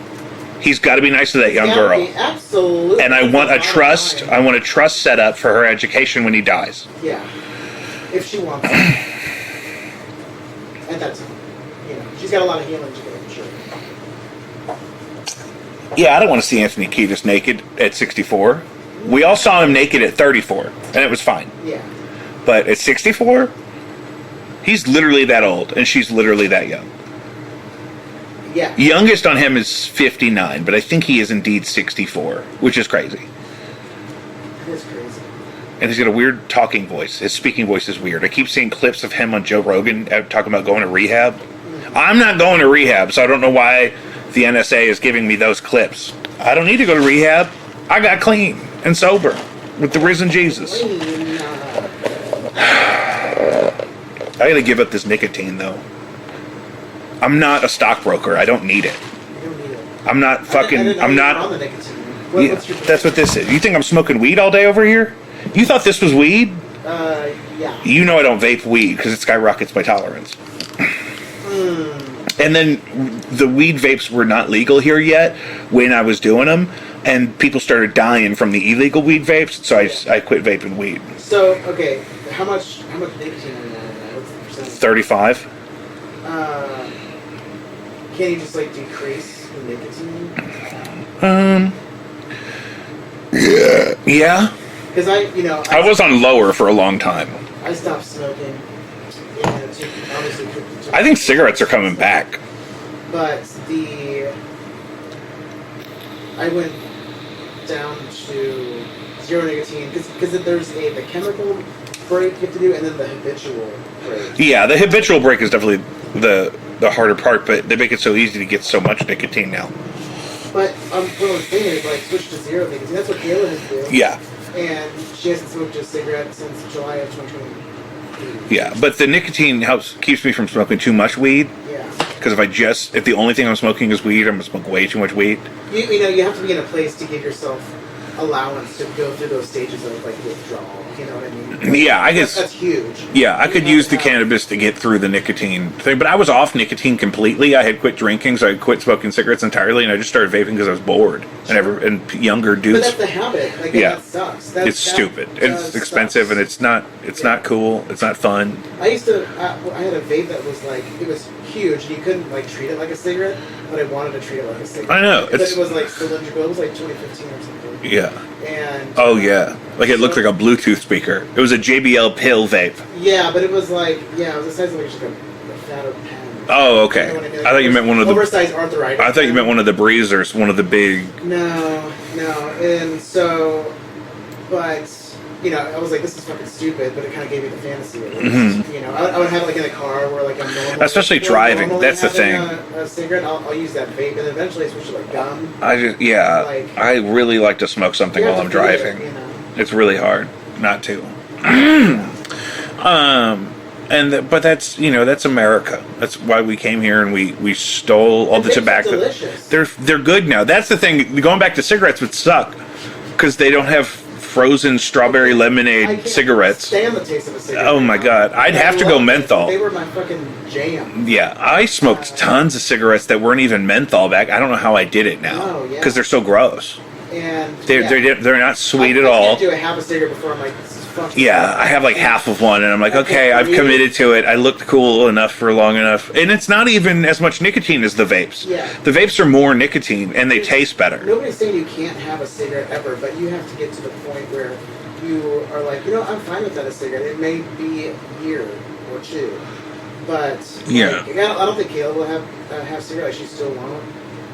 He's got to be nice to that young girl. Absolutely. And I want a trust set up for her education when he dies. Yeah. If she wants it. At that time. She's got a lot of healing to do, I'm sure. Yeah, I don't want to see Anthony Kiedis naked at 64. We all saw him naked at 34, and it was fine. Yeah. But at 64, he's literally that old, and she's literally that young. Yeah. Youngest on him is 59, but I think he is indeed 64, which is crazy. That is crazy. And he's got a weird talking voice. His speaking voice is weird. I keep seeing clips of him on Joe Rogan talking about going to rehab. I'm not going to rehab, so I don't know why the NSA is giving me those clips. I don't need to go to rehab. I got clean and sober with the risen Jesus. I gotta give up this nicotine, though. I'm not a stockbroker. I don't need it. You don't need it. I'm not fucking... I'm not... On the nicotine. Yeah, that's what this is. You think I'm smoking weed all day over here? You thought this was weed? Yeah. You know I don't vape weed because it skyrockets my tolerance. And then the weed vapes were not legal here yet when I was doing them, and people started dying from the illegal weed vapes, so I quit vaping weed. So, okay, how much nicotine are you on? What's the percentage? 35. Can you just decrease the nicotine? Yeah. Because I was on lower for a long time. I stopped smoking. Obviously, I think cigarettes are coming back. But I went down to zero nicotine because there's the chemical break you have to do, and then the habitual break. Yeah, the habitual break is definitely the harder part, but they make it so easy to get so much nicotine now. But what I'm saying is switch to zero nicotine. That's what Kayla has to do. Yeah. and she hasn't smoked a cigarette since July of 2020. Yeah, but the nicotine keeps me from smoking too much weed. Yeah. Because if the only thing I'm smoking is weed, I'm gonna smoke way too much weed. You have to be in a place to give yourself allowance to go through those stages of like withdrawal. You know what I mean? Yeah, I guess that's huge. Yeah, I could use the cannabis to get through the nicotine thing, but I was off nicotine completely. I had quit drinking, so I quit smoking cigarettes entirely, and I just started vaping because I was bored. Sure. And younger dudes. But that's the habit. Like, yeah, that sucks. It's stupid. It's expensive, and it's not cool. It's not fun. I used to. I had a vape that was like, it was huge, and you couldn't like treat it like a cigarette, but I wanted to treat it like a cigarette. I know. But it was like cylindrical. It was like 2015 or something. Yeah. And yeah, like it looked like a Bluetooth speaker. It was a JBL pill vape. Yeah, but it was like it was the size of like just a fatter pen. Oh, okay. You know what I mean? I thought you meant one of the oversized arthritis. I thought you meant one of the breezers, one of the big. No, and so, but I was like, this is fucking stupid, but it kind of gave me the fantasy of it. Mm-hmm. I would have it like in a car where like I'm normal. Especially driving, that's the thing. A cigarette, I'll use that vape, and then eventually I switch to like gum. I really like to smoke something while I'm driving. It's really hard not to. But that's America. That's why we came here and we stole all the tobacco. Delicious. They're good now. That's the thing. Going back to cigarettes would suck because they don't have frozen strawberry lemonade cigarettes. I can't stand the taste of a cigarette. Oh my god, I'd have to go menthol. They were my fucking jam. Yeah, I smoked tons of cigarettes that weren't even menthol back. I don't know how I did it now because they're so gross. And they're not sweet at all. I can't do a half a cigarette before I'm like, this is fucking. Yeah, I have like half of one, and I'm like, okay, I've committed to it. I looked cool enough for long enough, and it's not even as much nicotine as the vapes. Yeah, the vapes are more nicotine, and they taste better. Nobody's saying you can't have a cigarette ever, but you have to get to the point where you are like, I'm fine without a cigarette. It may be a year or two, but I don't think Kayla will have cigarettes. She still won't,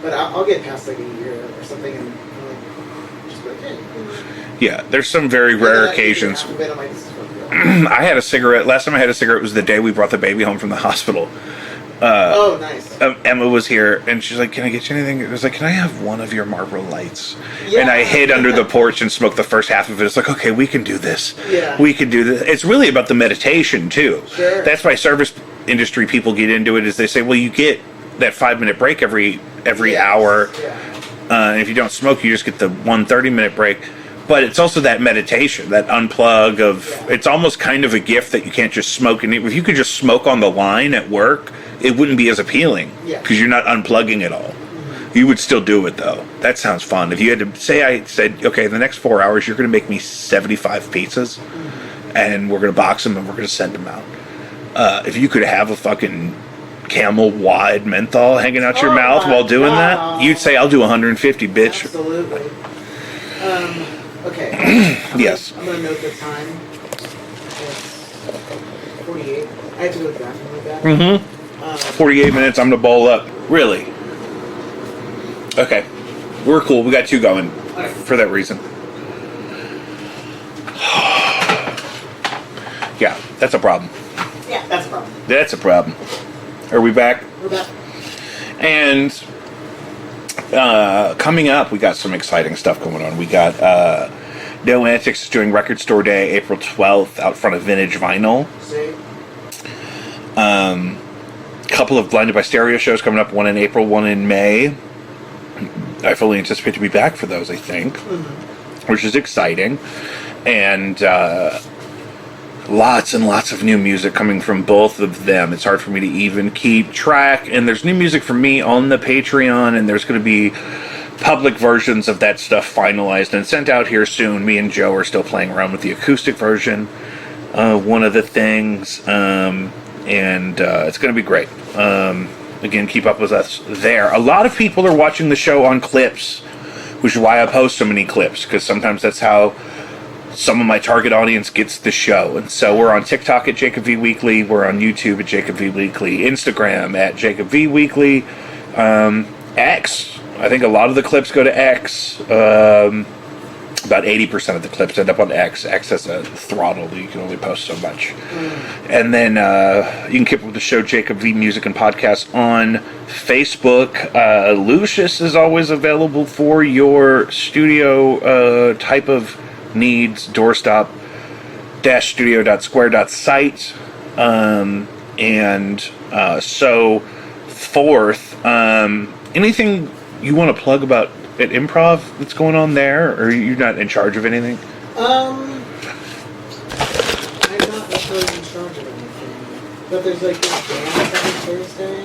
but I'll get past like a year or something, and just be like, hey. Yeah, there's some very rare occasions. I had a cigarette. Last time I had a cigarette was the day we brought the baby home from the hospital. Oh, nice. Emma was here, and she's like, "Can I get you anything?" It was like, "Can I have one of your Marlboro Lights?" Yeah. And I hid under the porch and smoked the first half of it. It's like, okay, we can do this. Yeah. We can do this. It's really about the meditation too. Sure. That's why service industry people get into it. Is they say, well, you get that 5-minute break every hour. Yeah. And if you don't smoke, you just get the 1 30-minute break. But it's also that meditation, that unplug of. Yeah. It's almost kind of a gift that you can't just smoke. And if you could just smoke on the line at work, it wouldn't be as appealing because you're not unplugging it all. Mm-hmm. You would still do it though. That sounds fun. If you had to say, I said, okay, the next 4 hours you're going to make me 75 pizzas, and we're going to box them and we're going to send them out. If you could have a fucking Camel wide menthol hanging out your mouth while doing that, you'd say, I'll do 150, bitch. Absolutely. Okay. Yes. I'm going to note the time. It's 48. I have to go to the bathroom like that. Mm-hmm. 48 minutes, I'm going to bowl up. Really? Okay. We're cool. We got 2 going for that reason. Yeah, that's a problem. Yeah, that's a problem. That's a problem. Are we back? We're back. And coming up, we got some exciting stuff going on. We got No Antics is doing Record Store Day, April 12th, out front of Vintage Vinyl. See? Couple of Blinded by Stereo shows coming up, one in April, one in May. I fully anticipate to be back for those, I think, which is exciting. And lots and lots of new music coming from both of them. It's hard for me to even keep track. And there's new music from me on the Patreon, and there's going to be public versions of that stuff finalized and sent out here soon. Me and Joe are still playing around with the acoustic version, one of the things, and it's going to be great. Again, keep up with us there. A lot of people are watching the show on clips, which is why I post so many clips, because sometimes that's how some of my target audience gets the show. And so we're on TikTok at Jacob V Weekly, we're on YouTube at Jacob V Weekly, Instagram at Jacob V Weekly, X. I think a lot of the clips go to X. About 80% of the clips end up on X. X has a throttle that you can only post so much. And then you can keep up with the show, Jacob V Music and Podcast, on Facebook. Lucius is always available for your studio type of needs, doorstop-studio.square.site, and so forth. Anything you want to plug about at Improv that's going on there, or you're not in charge of anything? I'm not necessarily in charge of anything, but there's like this jam every Thursday.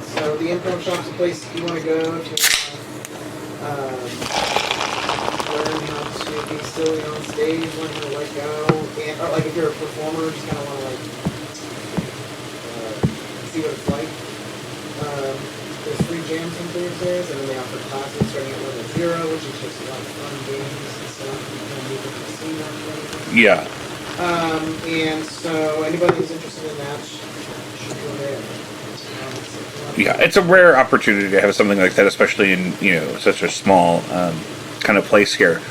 So the Improv Shop's a place you want to go if you want to learn how to be silly on stage, learn how to let go, and or like if you're a performer, just kind of want to like see what it's like. There's free jams on Thursdays, and then they offer classes starting at level 0, which is just a lot of fun games and stuff. You can move to casino and everything. Yeah. And so anybody who's interested in that should go there. Yeah, it's a rare opportunity to have something like that, especially in, such a small kind of place here.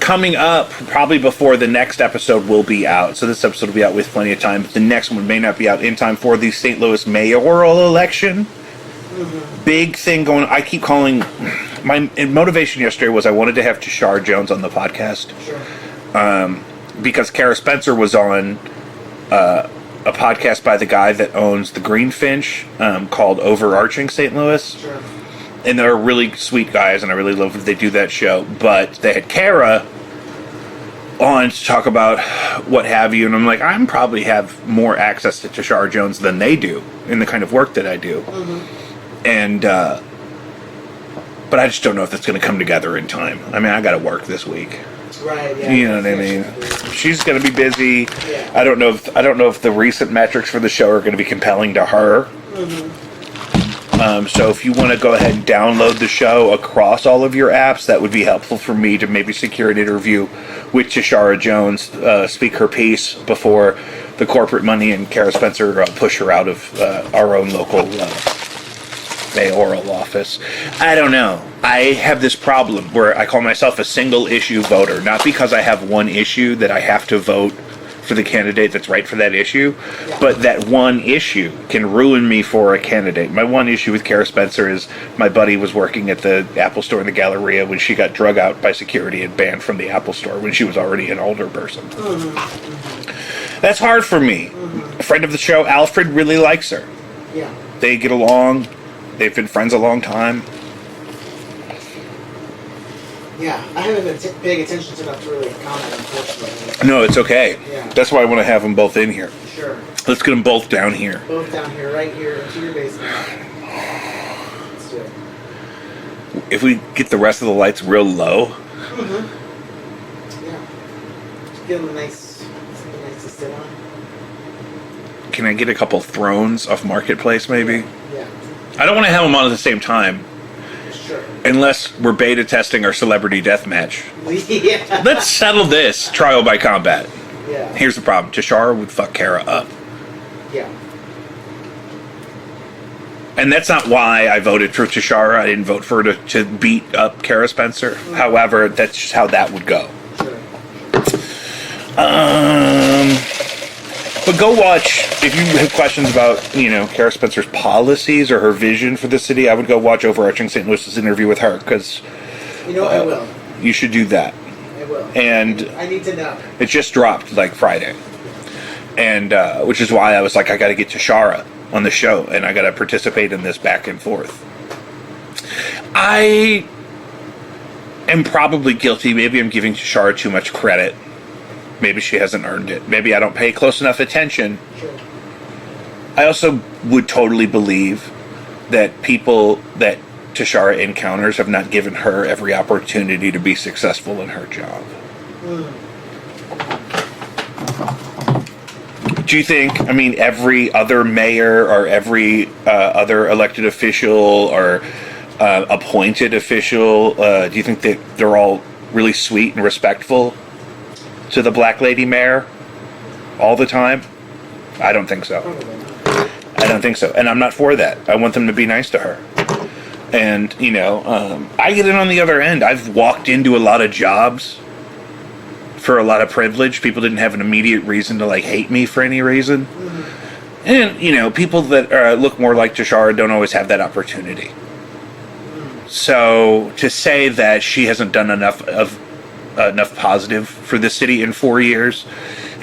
Coming up, probably before the next episode will be out, so this episode will be out with plenty of time, but the next one may not be out in time for the St. Louis mayoral election. Mm-hmm. Big thing going on. I keep calling... My motivation yesterday was I wanted to have Tashara Jones on the podcast. Sure. Because Kara Spencer was on a podcast by the guy that owns the Greenfinch called Overarching St. Louis. Sure. And they're really sweet guys, and I really love that they do that show. But they had Kara on to talk about what have you, and I'm like, I probably have more access to Tashara Jones than they do in the kind of work that I do. Mm-hmm. And, but I just don't know if that's going to come together in time. I mean, I got to work this week. Right, yeah. You know what I mean? She's going to be busy. Yeah. I don't know if the recent metrics for the show are going to be compelling to her. Mm-hmm. So if you want to go ahead and download the show across all of your apps, that would be helpful for me to maybe secure an interview with Tashara Jones, speak her piece before the corporate money and Kara Spencer push her out of our own local mayoral office. I don't know. I have this problem where I call myself a single issue voter, not because I have one issue that I have to vote for the candidate that's right for that issue, but that one issue can ruin me for a candidate. My one issue with Kara Spencer is my buddy was working at the Apple Store in the Galleria when she got drug out by security and banned from the Apple Store when she was already an older person. Mm-hmm. That's hard for me. Mm-hmm. A friend of the show, Alfred, really likes her. Yeah. They get along. They've been friends a long time. Yeah, I haven't been paying attention to enough to really comment, unfortunately. No, it's okay. Yeah. That's why I want to have them both in here. Sure. Let's get them both down here. Both down here, right here, into your basement. Let's do it. If we get the rest of the lights real low. Mm-hmm. Yeah. Give them something nice to sit on. Can I get a couple thrones off Marketplace, maybe? Yeah. I don't want to have them on at the same time. Sure. Unless we're beta testing our celebrity death match. Yeah. Let's settle this trial by combat. Yeah. Here's the problem. Tashara would fuck Kara up. Yeah. And that's not why I voted for Tashara. I didn't vote for her to beat up Kara Spencer. Mm-hmm. However, that's just how that would go. Sure. But go watch, if you have questions about, Kara Spencer's policies or her vision for the city, I would go watch Overarching St. Louis's interview with her, because... I will. You should do that. I will. And... I need to know. It just dropped, Friday. And, which is why I was like, I gotta get Tashara on the show, and I gotta participate in this back and forth. I am probably guilty. Maybe I'm giving Tashara too much credit. Maybe she hasn't earned it. Maybe I don't pay close enough attention. Sure. I also would totally believe that people that Tashara encounters have not given her every opportunity to be successful in her job. Do you think, every other mayor or every other elected official or appointed official, do you think that they're all really sweet and respectful to the black lady mayor all the time? I don't think so. I don't think so. And I'm not for that. I want them to be nice to her. And, I get it on the other end. I've walked into a lot of jobs for a lot of privilege. People didn't have an immediate reason to, hate me for any reason. Mm-hmm. And, people that look more like Tashara don't always have that opportunity. So, to say that she hasn't done enough of enough positive for the city in 4 years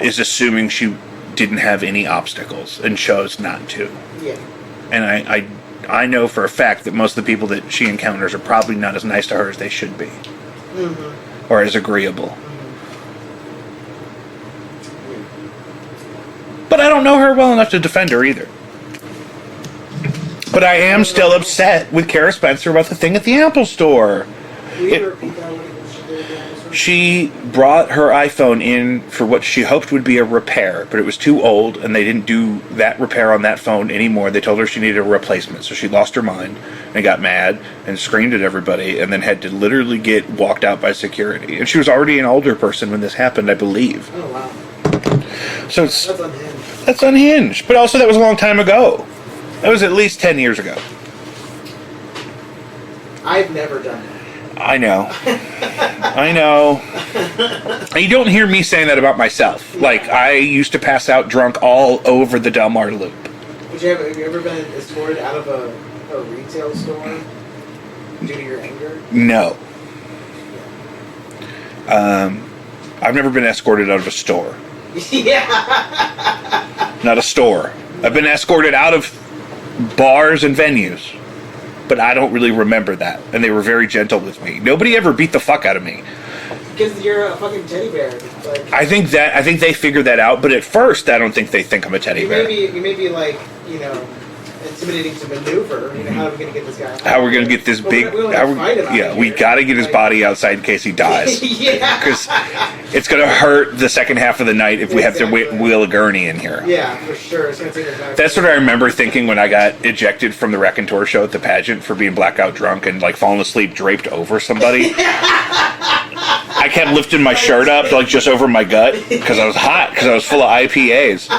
is assuming she didn't have any obstacles and chose not to. Yeah. And I know for a fact that most of the people that she encounters are probably not as nice to her as they should be. Mm-hmm. Or as agreeable. Mm-hmm. But I don't know her well enough to defend her either. But I am still upset with Kara Spencer about the thing at the Apple Store. She brought her iPhone in for what she hoped would be a repair, but it was too old, and they didn't do that repair on that phone anymore. They told her she needed a replacement, so she lost her mind and got mad and screamed at everybody, and then had to literally get walked out by security. And she was already an older person when this happened, I believe. Oh, wow. So that's unhinged. But also, that was a long time ago. That was at least 10 years ago. I've never done that. I know. I know. And you don't hear me saying that about myself. Yeah. Like, I used to pass out drunk all over the Del Mar Loop. Have you ever been escorted out of a retail store due to your anger? No. I've never been escorted out of a store. Yeah. Not a store. I've been escorted out of bars and venues. But I don't really remember that. And they were very gentle with me. Nobody ever beat the fuck out of me. Because you're a fucking teddy bear. Like, I think they figured that out, but at first I don't think they think I'm a teddy bear. You may be like, intimidating to maneuver. How are we going to get this guy? How we're going to get this big... we got to get his body outside in case he dies. Yeah. Because it's going to hurt the second half of the night if we have to wheel a gurney in here. Yeah, for sure. It's going to take us back. That's what I remember thinking when I got ejected from the Raconteur show at the pageant for being blackout drunk and like falling asleep draped over somebody. I kept lifting my shirt up like just over my gut because I was hot, because I was full of IPAs.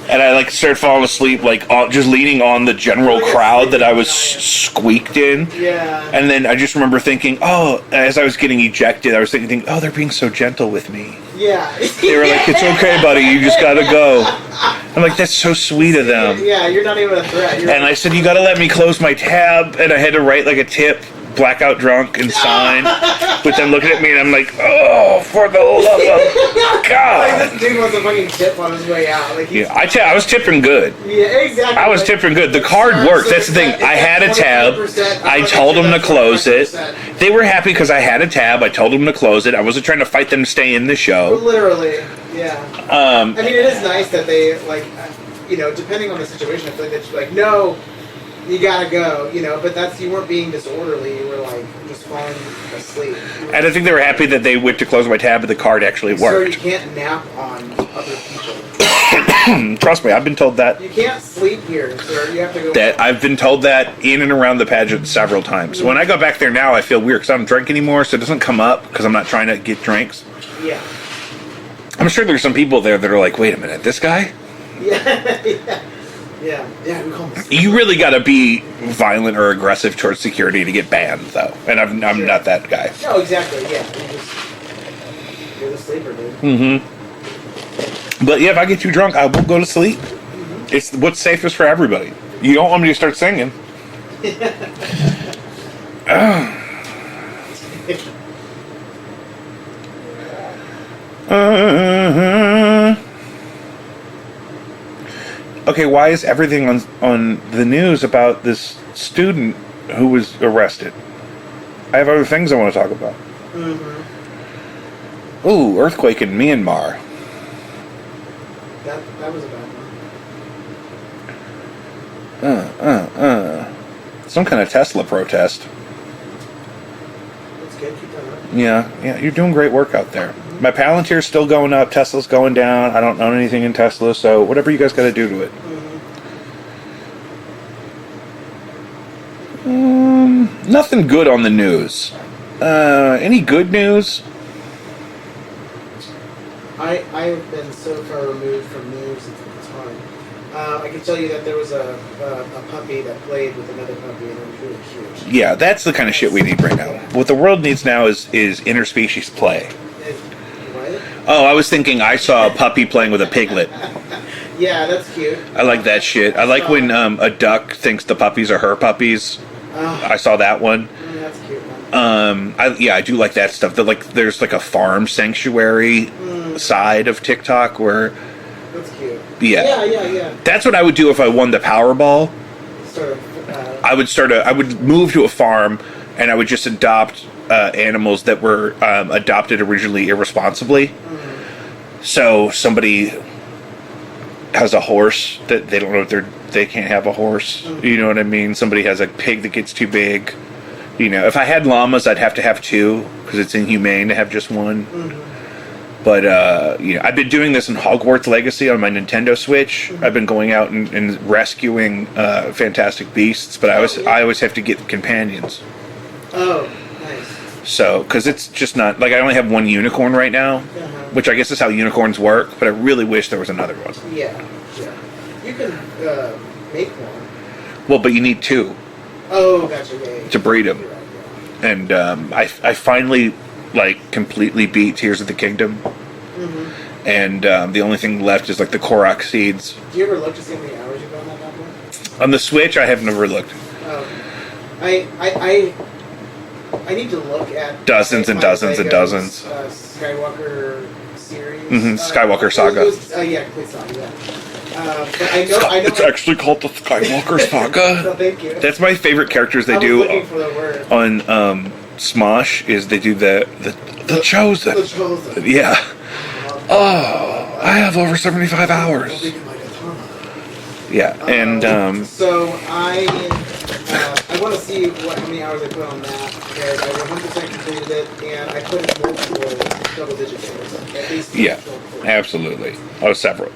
And I like started falling asleep, like just leaning on the general crowd that I was squeaked in. Yeah. And then I just remember thinking, as I was getting ejected, I was thinking, they're being so gentle with me. Yeah. They were like, it's okay, buddy, you just gotta go. I'm like, that's so sweet of them. Yeah, you're not even a threat. And I said, you gotta let me close my tab, and I had to write like a tip, blackout drunk, and sign. With them looking at me, and I'm like, for the love of God. Like, this dude wants a fucking tip on his way out. Like, I was tipping good. Yeah, exactly. I was tipping good. The card worked. That's the thing. I had a tab. I told them to close it. They were happy because I had a tab. I told them to close it. I wasn't trying to fight them to stay in the show. Literally, yeah. I mean, it is nice that they, like, depending on the situation, I feel like that you're like, no, you gotta go, but you weren't being disorderly, you were like just falling asleep. And I think they were happy that they went to close my tab, but the card actually worked. So you can't nap on other people. Trust me, I've been told that. You can't sleep here, sir. You have to go. I've been told that in and around the pageant several times. Mm-hmm. When I go back there now, I feel weird because I don't drink anymore, so it doesn't come up because I'm not trying to get drinks. Yeah. I'm sure there's some people there that are like, wait a minute, this guy? Yeah. Yeah, we call him. You really got to be violent or aggressive towards security to get banned, though. And I'm not that guy. No, exactly. Yeah, you're the sleeper, dude. Mm-hmm. But yeah, if I get too drunk, I will go to sleep. Mm-hmm. It's what's safest for everybody. You don't want me to start singing. Okay, why is everything on the news about this student who was arrested? I have other things I want to talk about. Mm-hmm. Ooh, earthquake in Myanmar. That was a bad one. Some kind of Tesla protest. That's good. Keep that up. Yeah, you're doing great work out there. My Palantir's still going up, Tesla's going down. I don't own anything in Tesla, so whatever you guys got to do to it. Mm-hmm. Nothing good on the news. Any good news? I've been so far removed from news, it's hard. I can tell you that there was a puppy that played with another puppy, and it was really cute. Yeah, that's the kind of shit we need right now. Yeah. What the world needs now is interspecies play. What? Oh, I was thinking I saw a puppy playing with a piglet. Yeah, that's cute. I like that shit. I like when a duck thinks the puppies are her puppies. I saw that one. That's cute, I do like that stuff. There's like a farm sanctuary side of TikTok where. That's cute. Yeah. That's what I would do if I won the Powerball. Sort of. I would move to a farm, and I would just adopt animals that were adopted originally irresponsibly. So somebody has a horse that they don't know if they can't have a horse. You know what I mean? Somebody has a pig that gets too big. You know, if I had llamas, I'd have to have two because it's inhumane to have just one. But I've been doing this in Hogwarts Legacy on my Nintendo Switch. I've been going out and rescuing fantastic beasts, but I always have to get companions. Oh, nice. So, because it's just not like I only have one unicorn right now, which I guess is how unicorns work. But I really wish there was another one. Yeah. You can make one. Well, but you need two. Oh, gotcha. Yeah. To breed them. Right, And I finally completely beat Tears of the Kingdom. And the only thing left is the Korok seeds. Do you ever look to see how many hours you've done on that one? On the Switch, I have never looked. I need to look at dozens and dozens and dozens. Skywalker series. Skywalker Saga. Complete Saga. But I know. It's actually called the Skywalker Saga. So thank you. That's my favorite characters they do on Smosh. Is they do the Chosen. The Chosen. Yeah. Oh, I have over 75 hours. Yeah, and so I want to see how many hours I put on that because I 100% completed it and I put in multiple double-digit days. At least multiple. Absolutely. Oh, several.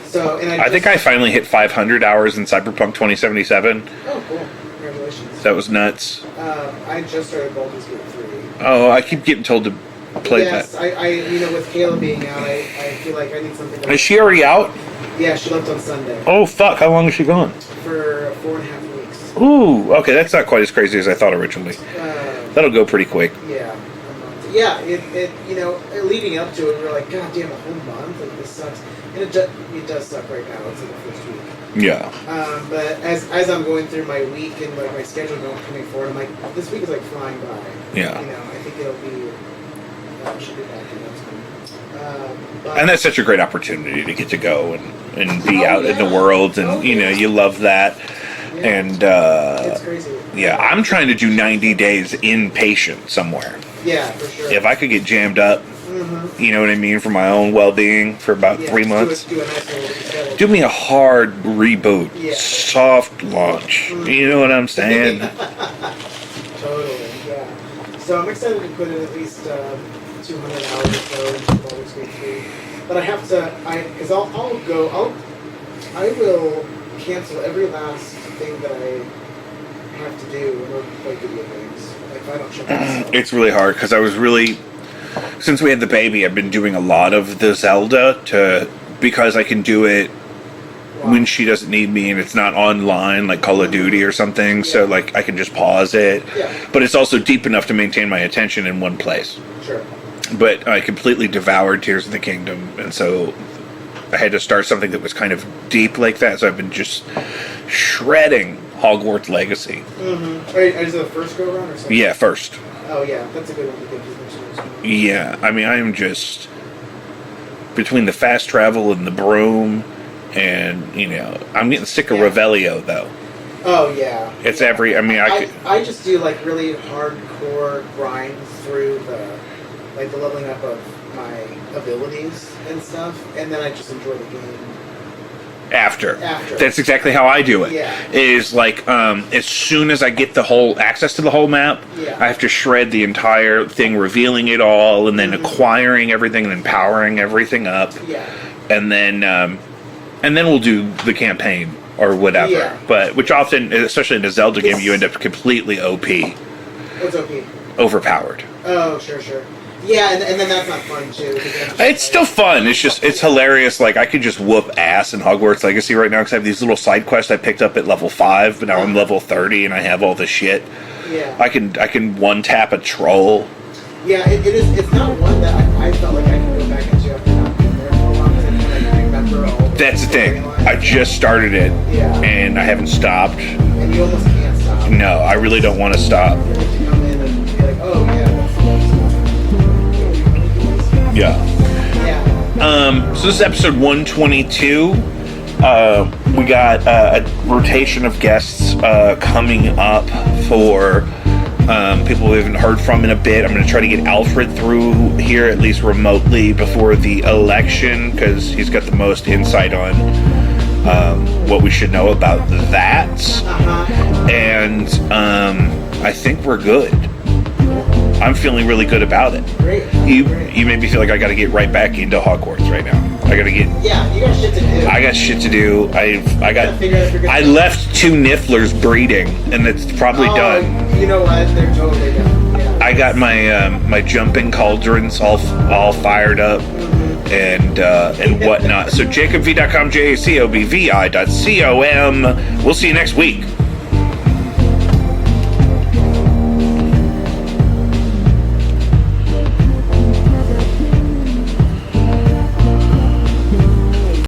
So and I think I finally hit 500 hours in Cyberpunk 2077. Oh, cool! Congratulations. That was nuts. I just started Baldur's Gate 3. Oh, I keep getting told to play that. Yes, I with Kayla being out, I feel like I need something. Is she already out? Yeah, she left on Sunday. Oh, fuck. How long is she gone? For 4.5 weeks. Ooh, okay. That's not quite as crazy as I thought originally. That'll go pretty quick. Yeah. Yeah, it leading up to it, we were like, God damn, a whole month? Like, this sucks. And it does suck right now. It's in the first week. Yeah. But as I'm going through my week and my schedule coming forward, I'm like, this week is flying by. Yeah. I think it'll be. Should be back in that time. And that's such a great opportunity to get to go and be out in the world, and you love that. Yeah. And it's crazy. Yeah, I'm trying to do 90 days inpatient somewhere. Yeah, for sure. If I could get jammed up, you know what I mean, for my own well-being for about 3 months. Do me a hard reboot, soft launch. You know what I'm saying? Totally, yeah. So I'm excited to put in at least 200 hours or so into Baldur's Gate 3. But I have to, because I will cancel every last thing that I have to do in order to play video games. If I don't shut myself. It's really hard because I was really, since we had the baby, I've been doing a lot of the Zelda because I can do it when she doesn't need me and it's not online like Call of Duty or something. So I can just pause it. Yeah. But it's also deep enough to maintain my attention in one place. Sure. But I completely devoured Tears of the Kingdom, and so I had to start something that was kind of deep like that. So I've been just shredding Hogwarts Legacy. Is it the first go around or something? Yeah, first. Oh yeah, that's a good one to get to. Yeah, I mean, I am just between the fast travel and the broom, and I'm getting sick of Revelio though. Oh yeah. It's I just do really hardcore grind through the leveling up of my abilities and stuff, and then I just enjoy the game. After. That's exactly how I do it. Yeah. Is as soon as I get the whole access to the whole map, I have to shred the entire thing, revealing it all, and then acquiring everything, and then powering everything up. Yeah. And then we'll do the campaign or whatever. Yeah. But which often, especially in a Zelda game, you end up completely OP. What's OP? Overpowered. Oh, sure. Yeah, and then that's not fun too. It's still fun. It's hilarious. I could just whoop ass in Hogwarts Legacy right now because I have these little side quests I picked up at level 5, but now I'm level 30 and I have all this shit. Yeah. I can one tap a troll. Yeah, it is. It's not one that I felt like I can go back into after not being there for a long time. I remember all. That's the thing. I just started it, and I haven't stopped. And you almost can't stop. No, I really don't want to stop. You have to come in and be like, oh, So this is episode 122. We got a rotation of guests coming up for people we haven't heard from in a bit. I'm going to try to get Alfred through here, at least remotely, before the election, because he's got the most insight on what we should know about that. And I think we're good. I'm feeling really good about it. Great. You made me feel like I got to get right back into Hogwarts right now. I got to get. Yeah, you got shit to do. I got shit to do. I left 2 Nifflers breeding, and it's probably done. You know what? They're totally done. Yeah. I got my jumping cauldrons all fired up and whatnot. So JacobV.com, JACOBVI.com. We'll see you next week.